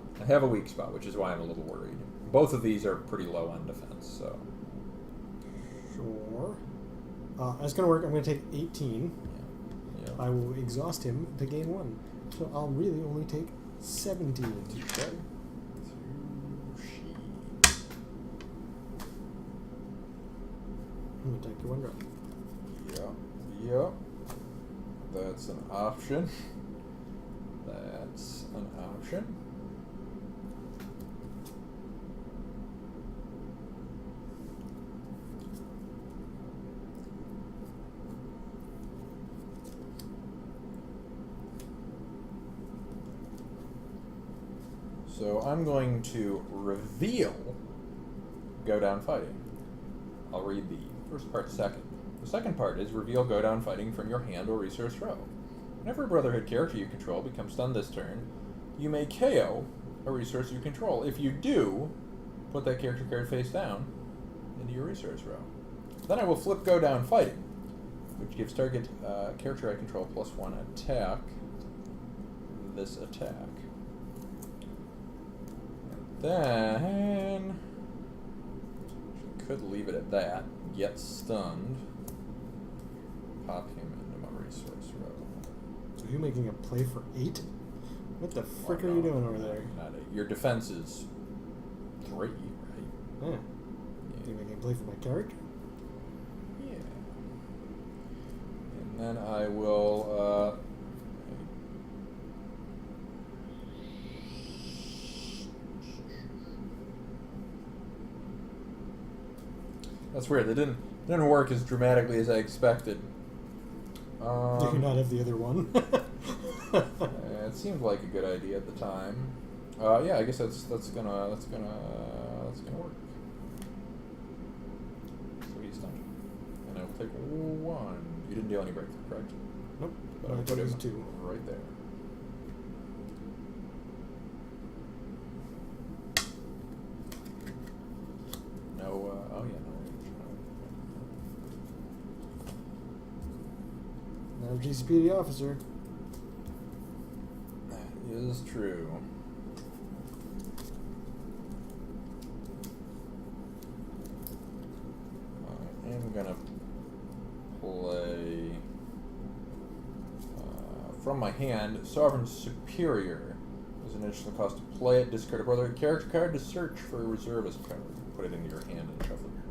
Which is why I'm a little worried. Both of these are pretty low on defense, so. Sure. That's going to work. I'm going to take 18. Yeah. I will exhaust him to gain 1. So I'll really only take 17. Okay. I'm going to take the 1 drop. Yeah. That's an option. That's an option. So I'm going to reveal Go Down Fighting. I'll read the first part second. The second part is reveal go down fighting from your hand or resource row. Whenever a Brotherhood character you control becomes stunned this turn, you may KO a resource you control. If you do, put that character card face down into your resource row. Then I will flip go down fighting, which gives target character I control +1 attack. This attack. And then could leave it at that. Get stunned. Pop him into my resource row. So you making a play for 8? What the frick Oh, are you no, doing over there? Not 8. Your defense is 3, right? Yeah. You making a play for my character? Yeah. And then I will. That's weird. That didn't work as dramatically as I expected. Do you not have the other one? It seemed like a good idea at the time. Yeah, I guess that's gonna work. So he's done, and I'll take 1. You didn't deal any breakthrough, correct? Nope. But I'll I put took him his 2. right there. No. Oh yeah. No. Now GCPD officer. That is true. I am gonna play from my hand Sovereign Superior. There's an additional cost to play it. Discard a Brotherhood character card to search for a Reservist card. Put it into your hand and shuffle your deck.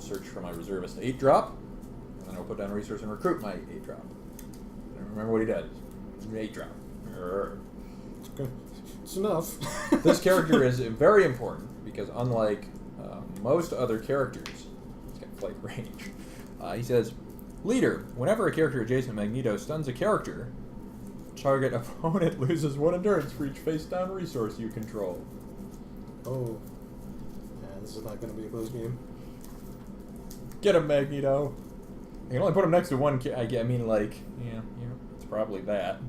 Search for my Reservist 8-drop, and then I'll put down a resource and recruit my 8-drop. I don't remember what he does. 8-drop. It's good. It's enough. This character is very important because unlike most other characters, he's got flight range. He says, Leader, whenever a character adjacent to Magneto stuns a character, target opponent loses 1 endurance for each face-down resource you control. Oh. Yeah, this is not going to be a close game. Get him, Magneto. You can only put him next to one. I mean, like, yeah, it's probably that.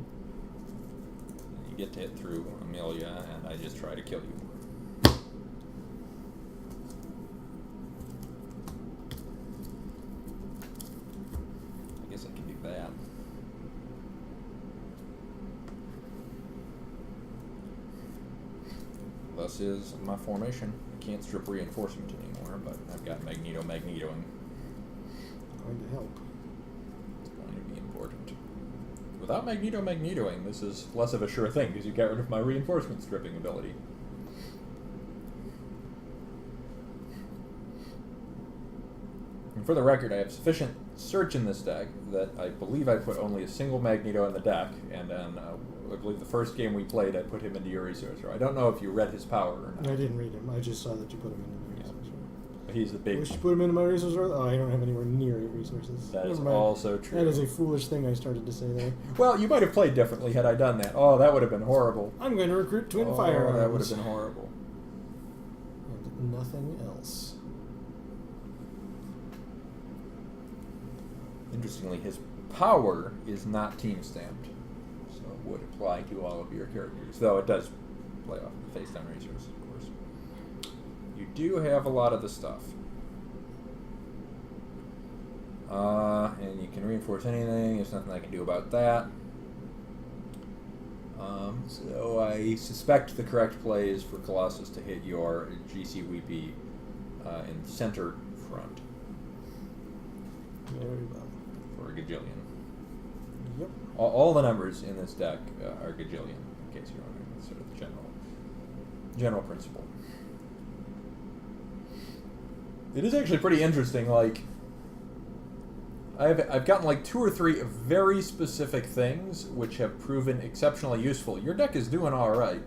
You get to hit through Amelia, and I just try to kill you. I guess I can do that. Thus is my formation. I can't strip reinforcement anymore, but I've got Magneto magnetoing. Going to help. It's going to be important. Without Magneto magnetoing, this is less of a sure thing, because you get rid of my reinforcement stripping ability. And for the record, I have sufficient search in this deck that I believe I put only a single Magneto in the deck, and then I believe the first game we played, I put him into your resource row. I don't know if you read his power or not. I didn't read him. I just saw that you put him into my resource row. But he's the big... We should put him into my resource row? Oh, I don't have anywhere near your resources. That is Never mind. also true. That is a foolish thing I started to say there. Well, you might have played differently had I done that. Oh, that would have been horrible. I'm going to recruit twin firearms. That would have been horrible. And nothing else. Interestingly, his power is not team stamped, so it would apply to all of your characters, though it does play off the face-down resources, of course. You do have a lot of the stuff. And you can reinforce anything. There's nothing I can do about that. So I suspect the correct play is for Colossus to hit your GCPD in the center front. Very well. For a gajillion. Yep. All the numbers in this deck are gajillion, in case you're wondering. That's sort of the general principle. It is actually pretty interesting. Like, I've gotten like 2 or 3 very specific things which have proven exceptionally useful. Your deck is doing all right.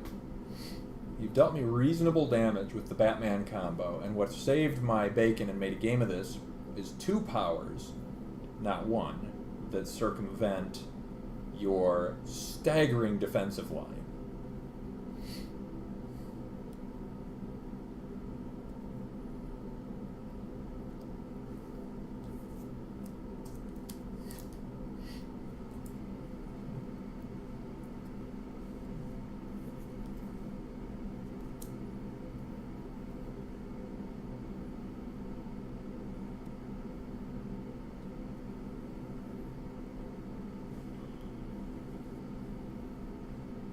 You've dealt me reasonable damage with the Batman combo, and what saved my bacon and made a game of this is 2 powers, not 1, that circumvent your staggering defensive line.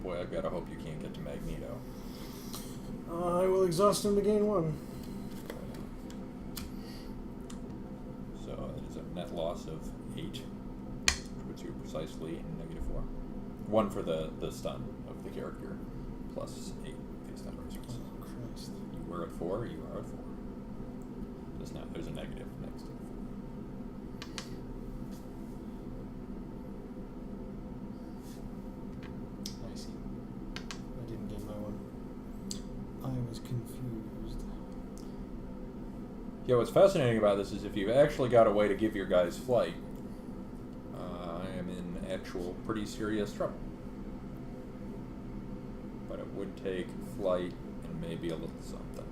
Boy, I gotta hope you can't get to Magneto. I will exhaust him to gain 1. So it is a net loss of 8, which puts you precisely in -4. 1 for the stun of the character, plus 8 based on resources. Oh, Christ. You were at 4, you are at 4. There's a negative next to the 4. I see. I didn't gain my 1. I was confused. Yeah, what's fascinating about this is if you've actually got a way to give your guys flight, I am in actual pretty serious trouble. But it would take flight and maybe a little something.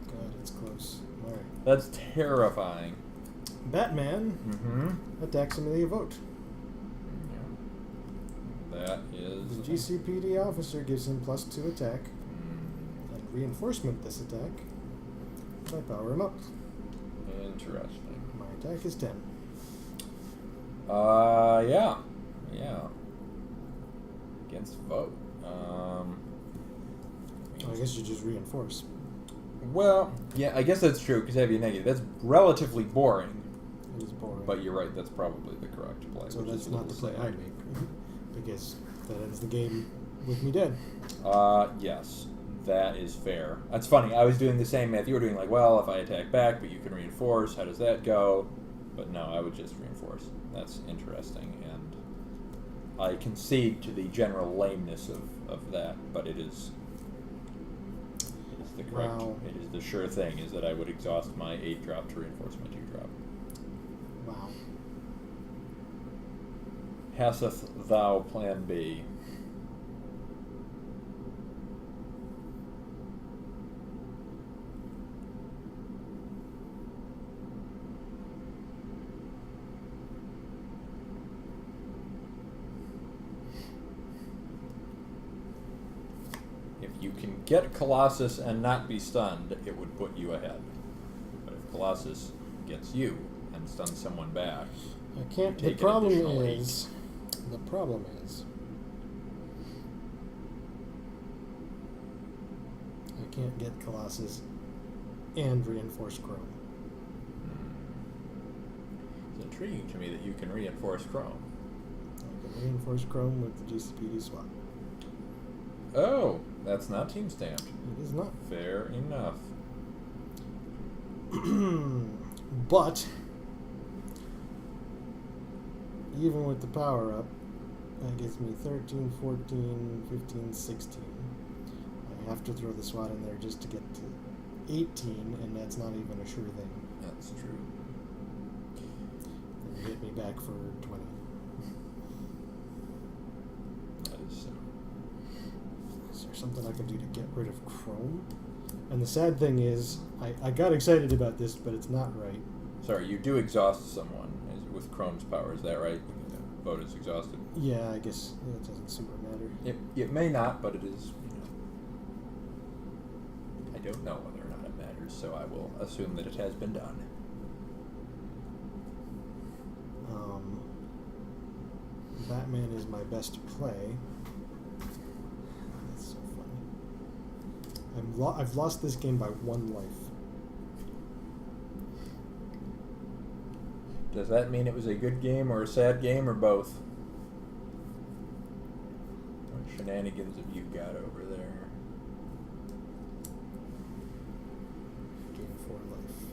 God, it's close. Alright. That's terrifying. Batman attacks him with a vote. That is... The GCPD officer gives him +2 attack and reinforcement this attack. I power him up. Interesting. My attack is 10. Yeah. Against vote. I guess you just reinforce. Well, yeah, I guess that's true, because I have a negative. That's relatively boring, It is boring. but you're right, that's probably the correct play. So which that's is a not the little play I sad. make. Because that ends the game with me dead. Yes, that is fair. That's funny, I was doing the same math you were doing, like, well, if I attack back, but you can reinforce, how does that go? But no, I would just reinforce. That's interesting, and I concede to the general lameness of that, but it is the correct, Wow. it is the sure thing, is that I would exhaust my 8 drop to reinforce my 2 drop. Wow. Haseth thou plan B? If you can get Colossus and not be stunned, it would put you ahead. But if Colossus gets you and stuns someone back, I can't. take The an problem additional is. The problem is. I can't get Colossus and reinforce Chrome. It's intriguing to me that you can reinforce Chrome. I can reinforce Chrome with the GCPD swap. Oh, that's not team stamped. It is not. Fair enough. But even with the power up, that gets me 13, 14, 15, 16. I have to throw the SWAT in there just to get to 18, and that's not even a sure thing. That's true. And you hit me back for 20. That is so. Is there something I can do to get rid of Chrome? And the sad thing is, I got excited about this, but it's not right. Sorry, you do exhaust someone with Chrome's power, is that right? The vote is exhausted. Yeah, I guess it doesn't super matter. It may not, but it is, I don't know whether or not it matters, so I will assume that it has been done. Batman is my best play. That's so funny. I've lost this game by 1 life. Does that mean it was a good game or a sad game or both? What shenanigans have you got over there? Game 4 life.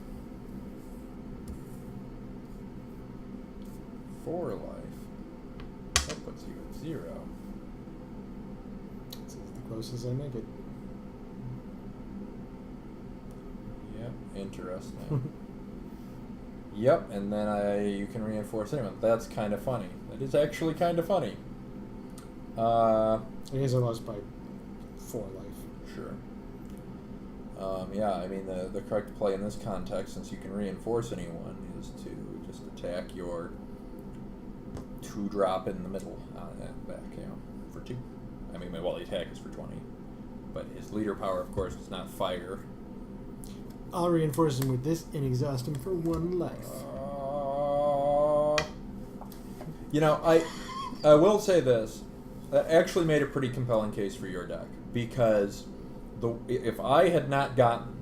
4 life. That puts close as I make it. Yep, interesting. Yep, and then you can reinforce anyone. That's kind of funny. That is actually kind of funny. I guess I lost by 4 life. Sure. Yeah, I mean, the correct play in this context, since you can reinforce anyone, is to just attack your 2-drop in the middle back, for 2. I mean, well, the attack is for 20. But his leader power, of course, does not fire. I'll reinforce him with this and exhaust him for 1 life. I will say this. That actually made a pretty compelling case for your deck, because if I had not gotten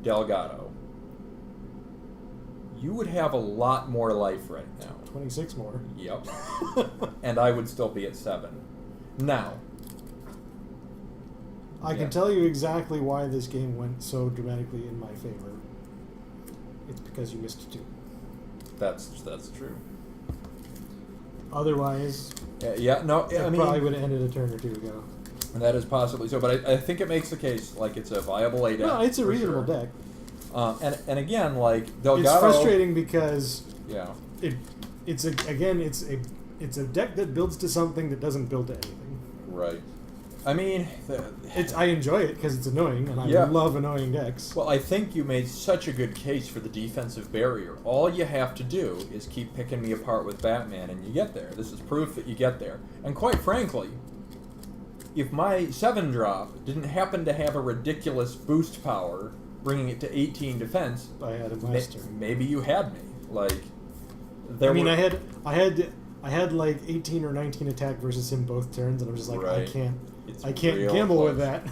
Delgado, you would have a lot more life right now. 26 more. Yep. And I would still be at 7. Now, I can tell you exactly why this game went so dramatically in my favor. It's because you missed 2. That's true. Otherwise, I probably would have ended a turn or 2 ago. And that is possibly so, but I think it makes the case like it's a viable A deck. No, it's a reasonable deck. And again, like Delgado, it's frustrating because yeah, it's a deck that builds to something that doesn't build to anything. Right. I mean, I enjoy it because it's annoying, and I love annoying decks. Well, I think you made such a good case for the defensive barrier. All you have to do is keep picking me apart with Batman, and you get there. This is proof that you get there. And quite frankly, if my 7-drop didn't happen to have a ridiculous boost power, bringing it to 18 defense, I had him last turn. Maybe you had me. Like, I had like 18 or 19 attack versus him both turns, and I'm just like, right. I can't gamble with that.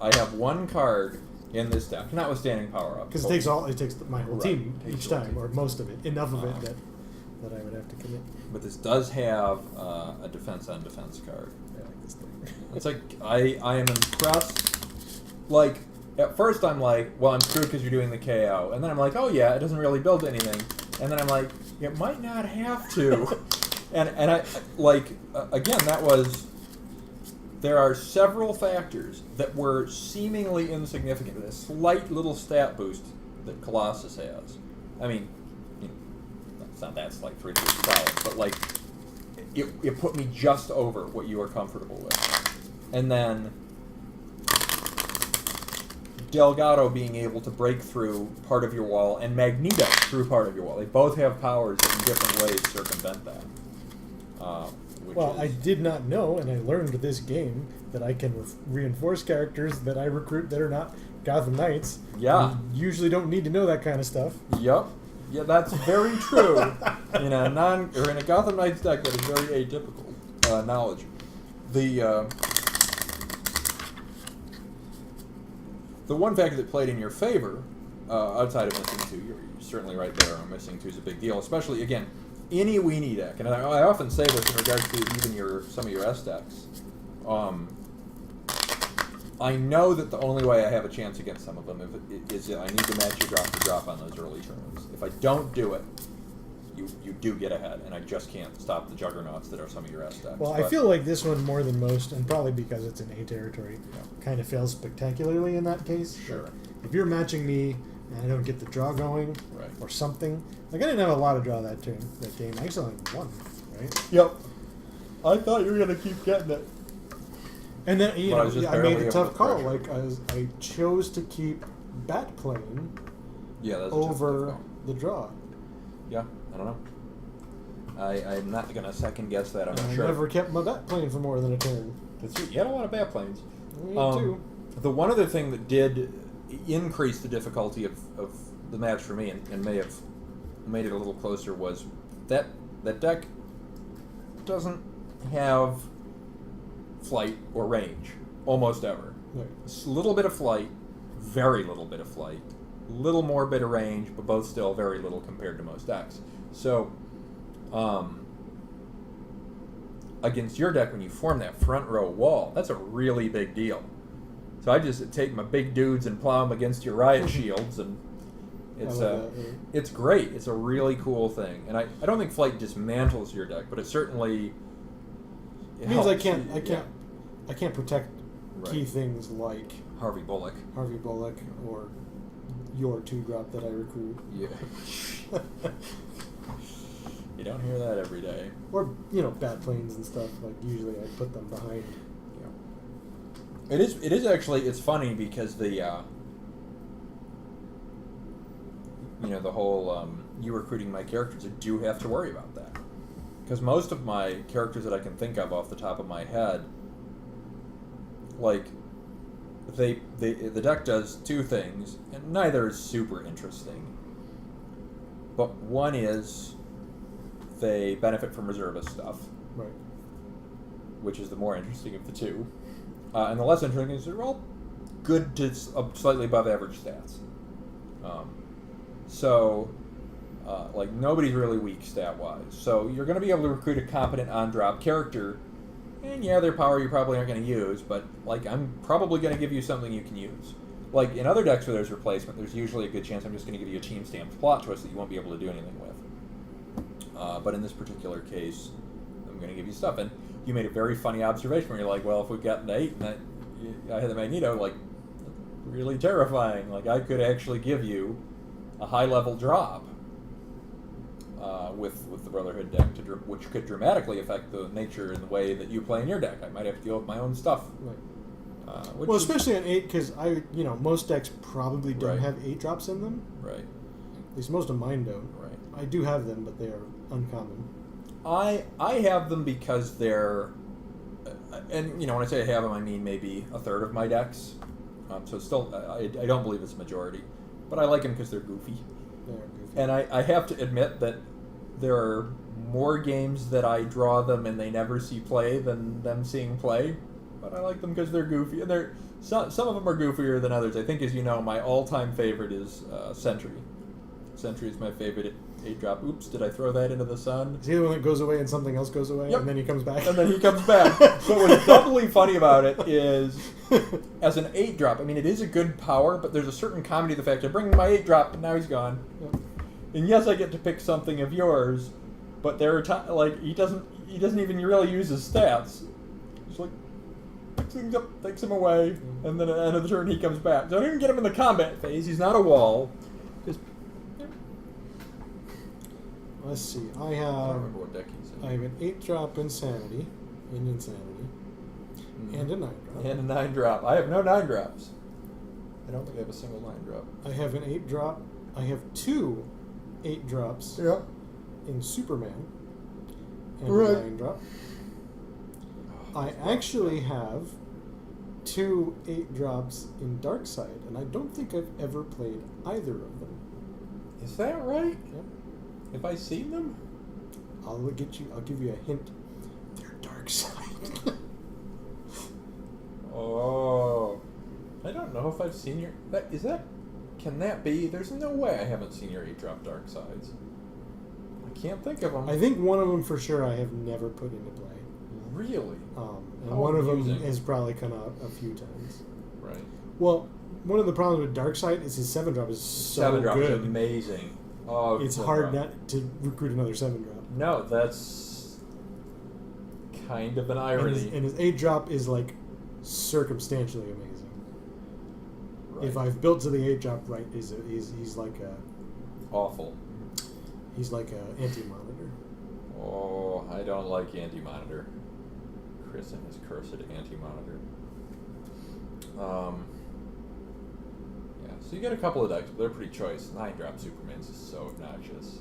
I have 1 card in this deck, notwithstanding power up. Because it takes my whole team each time, or most of it, enough of it that I would have to commit. But this does have a defense on defense card. I like this thing. It's like I am impressed. Like at first I'm like, well, I'm screwed because you're doing the KO, and then I'm like, oh yeah, it doesn't really build anything, and then I'm like, it might not have to, and I like again that was. There are several factors that were seemingly insignificant. A slight little stat boost that Colossus has. I mean, it's not that slight for it to be solid, but like, it put me just over what you are comfortable with. And then Delgado being able to break through part of your wall, and Magneto through part of your wall. They both have powers that in different ways circumvent that. I did not know, and I learned this game, that I can reinforce characters that I recruit that are not Gotham Knights. Yeah. You usually don't need to know that kind of stuff. Yep. Yeah, that's very true. in a Gotham Knights deck that is very atypical knowledge. The one factor that played in your favor, outside of missing 2, you're certainly right there. Missing 2 is a big deal, especially again. Any weenie deck, and I often say this in regards to even some of your S decks. I know that the only way I have a chance against some of them is I need to match your drop to drop on those early turns. If I don't do it, you do get ahead, and I just can't stop the juggernauts that are some of your S decks. Well, I feel like this one more than most, and probably because it's in A territory, kind of fails spectacularly in that case. Sure. If you're matching me and I don't get the draw going, or something. Like, I didn't have a lot of draw that game. I actually only won, right? Yep. I thought you were going to keep getting it. And then, I made a tough call. Pressure. Like, I chose to keep bat playing over the draw. Yeah, I don't know. I'm not going to second guess that, I'm sure. I never kept my bat playing for more than a turn. You had a lot of bat planes. Me too. The one other thing that did increase the difficulty of the match for me and may have made it a little closer was that deck doesn't have flight or range almost ever. Right. It's a little bit of flight, very little bit of flight, little more bit of range, but both still very little compared to most decks. So against your deck, when you form that front row wall, that's a really big deal. So I just take my big dudes and plow them against your riot shields, and it's great. It's a really cool thing, and I don't think flight dismantles your deck, but it certainly means I can't I can't protect key Right. things like Harvey Bullock. Harvey Bullock or your 2-drop that I recruit. Yeah. You don't hear that every day. Or, bad planes and stuff. Like, usually I put them behind. It is actually, it's funny because the, the whole, you recruiting my characters, I do have to worry about that. Because most of my characters that I can think of off the top of my head, like, the deck does two things, and neither is super interesting. But one is they benefit from Reservist stuff, Right. which is the more interesting of the two. And the less interesting is they're all good to slightly above average stats. Like, nobody's really weak stat-wise. So you're going to be able to recruit a competent on-drop character, and yeah, their power you probably aren't going to use, but, like, I'm probably going to give you something you can use. Like, in other decks where there's replacement, there's usually a good chance I'm just going to give you a team-stamped plot twist that you won't be able to do anything with. But in this particular case, I'm going to give you stuff. And you made a very funny observation where you're like, well, if we got an 8 and I had the Magneto, like, really terrifying. Like, I could actually give you a high-level drop with the Brotherhood deck, which could dramatically affect the nature and the way that you play in your deck. I might have to deal with my own stuff. Right. Well, especially on 8, because most decks probably don't Right. have 8-drops in them. Right. At least most of mine don't. Right. I do have them, but they are uncommon. I have them because they're, and when I say I have them, I mean maybe a third of my decks. So it's still, I don't believe it's a majority, but I like them because they're goofy. They are goofy. And I have to admit that there are more games that I draw them and they never see play than them seeing play. But I like them because they're goofy, and some of them are goofier than others. I think, as you know, my all-time favorite is Sentry. Sentry is my favorite 8-drop. Oops, did I throw that into the sun? Is he the one that goes away and something else goes away, Yep. and then he comes back? And then he comes back. But what's doubly funny about it is, as an 8-drop, I mean, it is a good power, but there's a certain comedy to the fact I bring my 8-drop, and now he's gone. Yep. And yes, I get to pick something of yours, but there are like he doesn't even really use his stats. He's like picks things up, takes him away, and then at the end of the turn he comes back. So I don't even get him in the combat phase. He's not a wall. Just Let's see. I I don't have remember what deck he's in. an 8-drop Insanity, and a 9-drop. And a 9-drop. I have no 9-drops. I don't think I have a single 9-drop. I have an 8-drop. I have 2 8-drops Yeah. in Superman, and Right. a 9-drop. I actually have 2 8-drops in Darkseid, and I don't think I've ever played either of them. Is that right? Yep. Have I seen them? I'll give you a hint. They're Darkseid. Oh, I don't know if I've seen your. Can that be? There's no way I haven't seen your 8-drop Dark Sides. I can't think of them. I think one of them for sure I have never put into play. Really? And How one of them amusing. has probably come out a few times. Right. Well, one of the problems with Darkseid is his 7-drop is so 7-drop is good. amazing. Oh, It's 7-drop. hard not to recruit another 7-drop. No, that's kind of an irony. And his 8-drop is like circumstantially amazing. Right. If I've built to the 8-drop right, he's like a Awful. anti-monitor. Oh, I don't like anti-monitor. Chris and his cursed anti-monitor. Yeah, so you get a couple of decks, but they're pretty choice. 9-drop Superman's is so obnoxious.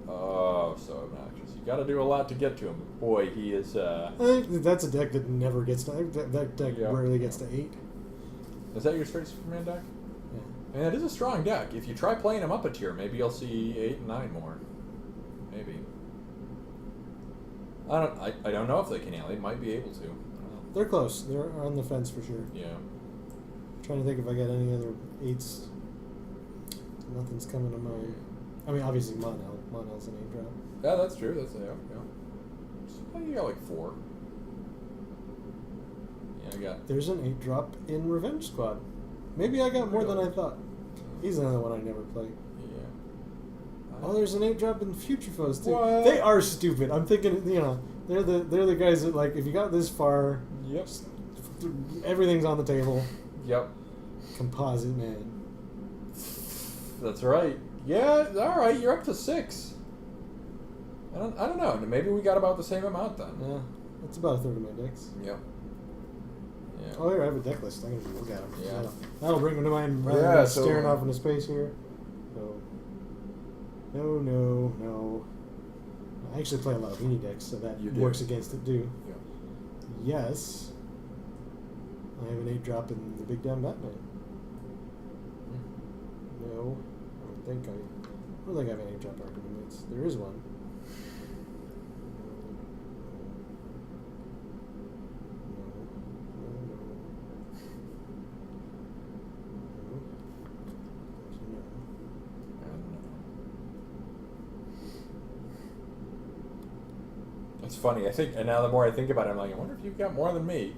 Oh, so obnoxious. You gotta do a lot to get to him. Boy, he is, I think that's a deck that never gets to. That deck Yeah. rarely gets to 8. Is that your straight Superman deck? Yeah. I mean, it is a strong deck. If you try playing him up a tier, maybe you'll see 8 and 9 more. Maybe. I don't know if they can. They might be able to. I don't know. They're close. They're on the fence for sure. Yeah. Trying to think if I got any other 8s. Nothing's coming to mind. I mean, obviously Monel. Monel's an 8-drop. Yeah, that's true. That's yeah. So you got like 4. Yeah, I got. There's an 8-drop in Revenge Squad. Maybe I got more than I thought. He's another one I never played. Yeah. Oh, there's an 8-drop in Future Foes too. What? They are stupid. I'm thinking, they're the guys that, like, if you got this far, Yep. Everything's on the table. Yep. Composite man. That's right. Yeah, all right, you're up to 6. I don't know. Maybe we got about the same amount then. Yeah, that's about a third of my decks. Yep. Yeah. Oh, here, I have a deck list. I'm going to look at them. Yeah. That'll bring them to mind rather Yeah, than so, staring off into space here. So, no. I actually play a lot of mini decks, so that You do. works against it too. Yeah. Yes. I have an 8-drop in the Big Damn Batman. No. I don't think I have an 8-drop arguments. There is one. It's funny. I think, and now the more I think about it, I'm like, I wonder if you've got more than me.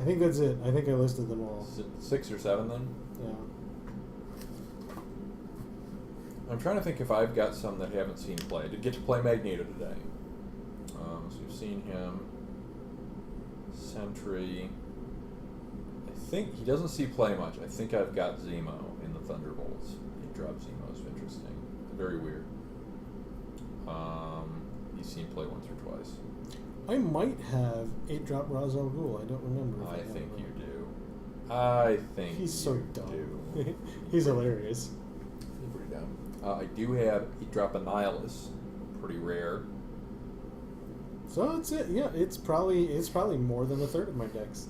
I think that's it. I think I listed them all. Is it 6 or 7 then? Yeah. I'm trying to think if I've got some that haven't seen play. I did get to play Magneto today. So you've seen him. Sentry. I think he doesn't see play much. I think I've got Zemo in the Thunderbolts. He dropped Zemo's interesting. Very weird. He's seen play once or twice. I might have 8-drop Ra's al Ghul. I don't remember. If I have think or you not. do. I think He's so you dumb. do. He's hilarious. He's pretty dumb. I do have drop Annihilus. Pretty rare. So that's it. Yeah, it's probably more than a third of my decks.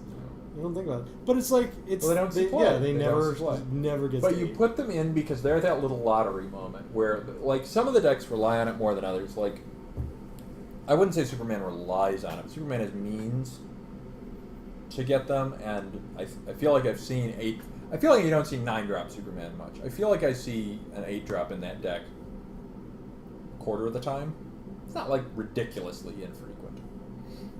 You don't think about it, but it's like it's. Well, they don't see play. Yeah, they They never don't see play. never get. But you put them in because they're that little lottery moment where, like, some of the decks rely on it more than others. Like, I wouldn't say Superman relies on it. Superman has means to get them, and I feel like I've seen 8. I feel like you don't see 9-drop Superman much. I feel like I see an 8-drop in that deck a quarter of the time. It's not like ridiculously infrequent.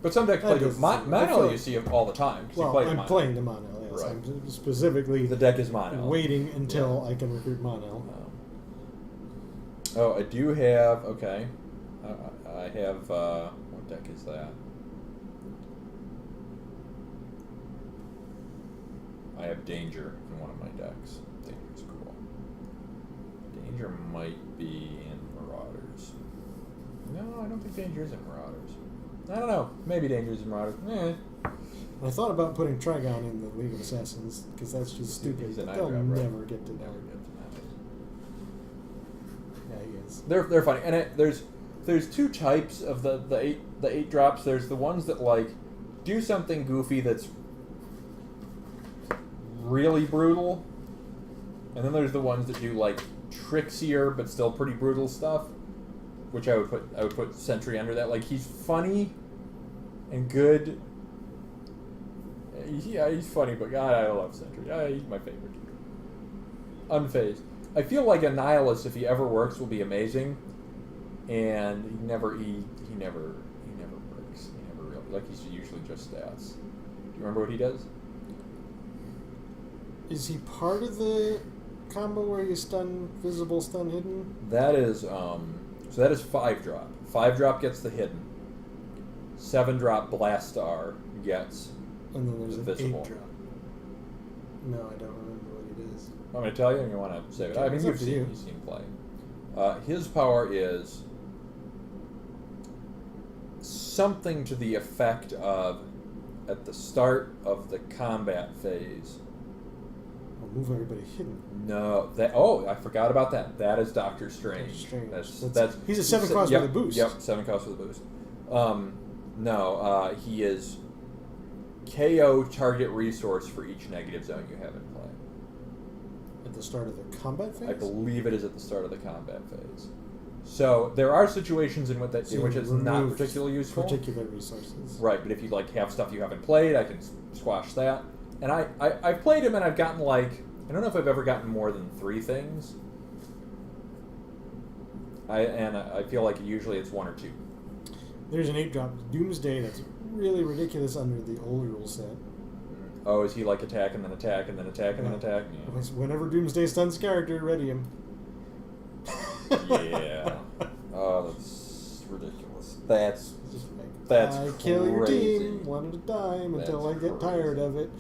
But some decks play mono. You see it all the time. Well, I'm playing the mono. Yes. Right. I'm specifically The deck is mono. waiting until I can recruit mono. I do have. Okay, I have. What deck is that? I have Danger in one of my decks. Danger's cool. Danger might be in Marauders. No, I don't think Danger is in Marauders. I don't know. Maybe Danger's in Marauders. I thought about putting Trigon in the League of Assassins because that's just stupid. He's an They'll 9-drop, right? never get to know. Never get to that. Yeah, he is. They're funny, and there's 2 types of the 8 drops. There's the ones that like do something goofy that's really brutal, and then there's the ones that do like trixier but still pretty brutal stuff, which I would put Sentry under that. Like, he's funny and good. Yeah, he's funny, but God, I love Sentry. He's my favorite. Unfazed. I feel like Annihilus, if he ever works, will be amazing, and he never works. He never really, like, he's usually just stats. Do you remember what he does? Is he part of the combo where you stun visible, stun hidden? That is so that is 5-drop. 5-drop gets the hidden. 7-drop Blastar gets. And then there's an Invisible. 8-drop. No, I don't remember what it is. I'm going to tell you, and you want to save it. I mean, It's you've up to you. seen play. His power is something to the effect of, at the start of the combat phase. I'll move everybody hidden. No, I forgot about that. That is Doctor Strange. That's he's a 7 cost yep, with a boost. Yep, 7 cost with a boost. He is KO target resource for each negative zone you have in play. At the start of the combat phase? I believe it is at the start of the combat phase. So there are situations in which it's not particularly useful. Particular resources. Right, but if you like have stuff you haven't played, I can squash that. And I've played him, and I've gotten like, I don't know if I've ever gotten more than 3 things. I feel like usually it's 1 or 2. There's an 8-drop Doomsday that's really ridiculous under the old rule set. Oh, is he like attack and then attack and then attack and then attack? Yeah. Whenever Doomsday stuns character, ready him. Yeah. Oh, that's ridiculous. That's Just like, That's I kill your crazy. team one at a time until That's I get tired of it.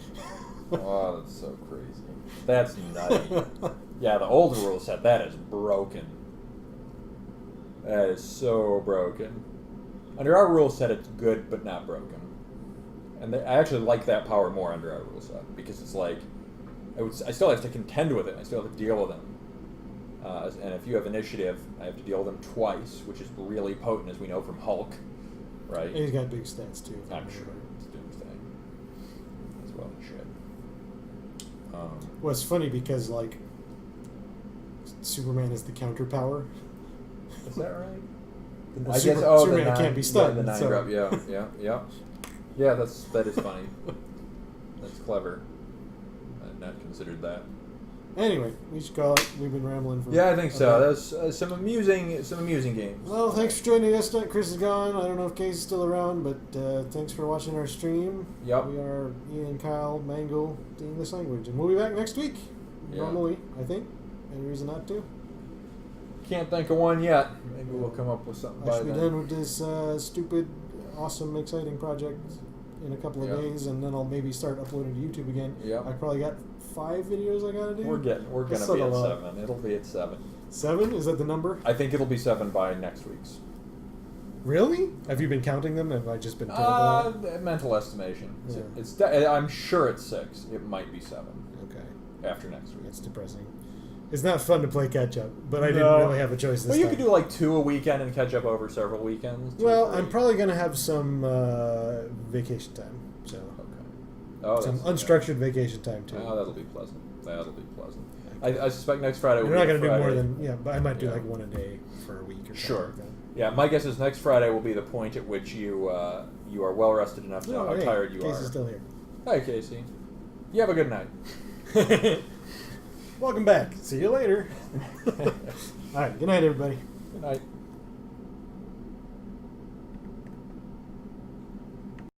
Oh, that's so crazy. That's nutty. Yeah, the old rule set, that is broken. That is so broken. Under our rule set, it's good but not broken. And I actually like that power more under our rule set, because it's like, I still have to contend with it. I still have to deal with them. And if you have initiative, I have to deal with them twice, which is really potent, as we know from Hulk. Right? And he's got big stats, too. I'm sure. It's Doomsday. As well as shit. Well, it's funny because, like, Superman is the counter power. Is that right? Well, Superman can't be stunned. The 9 so. drop, yeah. Yeah, that is funny. That's clever. I had not considered that. Anyway, we should call it. We've been rambling for. Yeah, I think so. That's some amusing games. Well, thanks for joining us. Chris is gone. I don't know if Casey's still around, but thanks for watching our stream. Yep. We are Ian, Kyle, Mangle, the English language, and we'll be back next week. Yeah. Normally, I think. Any reason not to? Can't think of one yet. Maybe we'll come up with something I by should be then. done with this stupid, awesome, exciting project in a couple of Yep. days, and then I'll maybe start uploading to YouTube again. Yep. I probably got 5 videos I gotta do. We're That's gonna be not at a lot. 7. It'll be at 7. 7? Is that the number? I think it'll be 7 by next week's. Really? Have you been counting them? Have I just been terrible at it? Mental estimation. Yeah. I'm sure it's 6. It might be 7 Okay. after next week. That's depressing. It's not fun to play catch up, but I No. didn't really have a choice this Well, you time. could do like 2 a weekend and catch up over several weekends. 2 or Well, 3. I'm probably going to have some vacation time. So Okay. Oh, some that's unstructured vacation time too. Oh, that'll be pleasant. I suspect next Friday will You're be not a going to do more Friday. than but I might do Yeah. like one a day for a week or something. Sure. Like that. Yeah, my guess is next Friday will be the point at which you are well rested enough to know Oh, how hey, tired you Casey's are. still here. Hi, Casey. You have a good night. Welcome back. See you later. All right. Good night, everybody. Good night.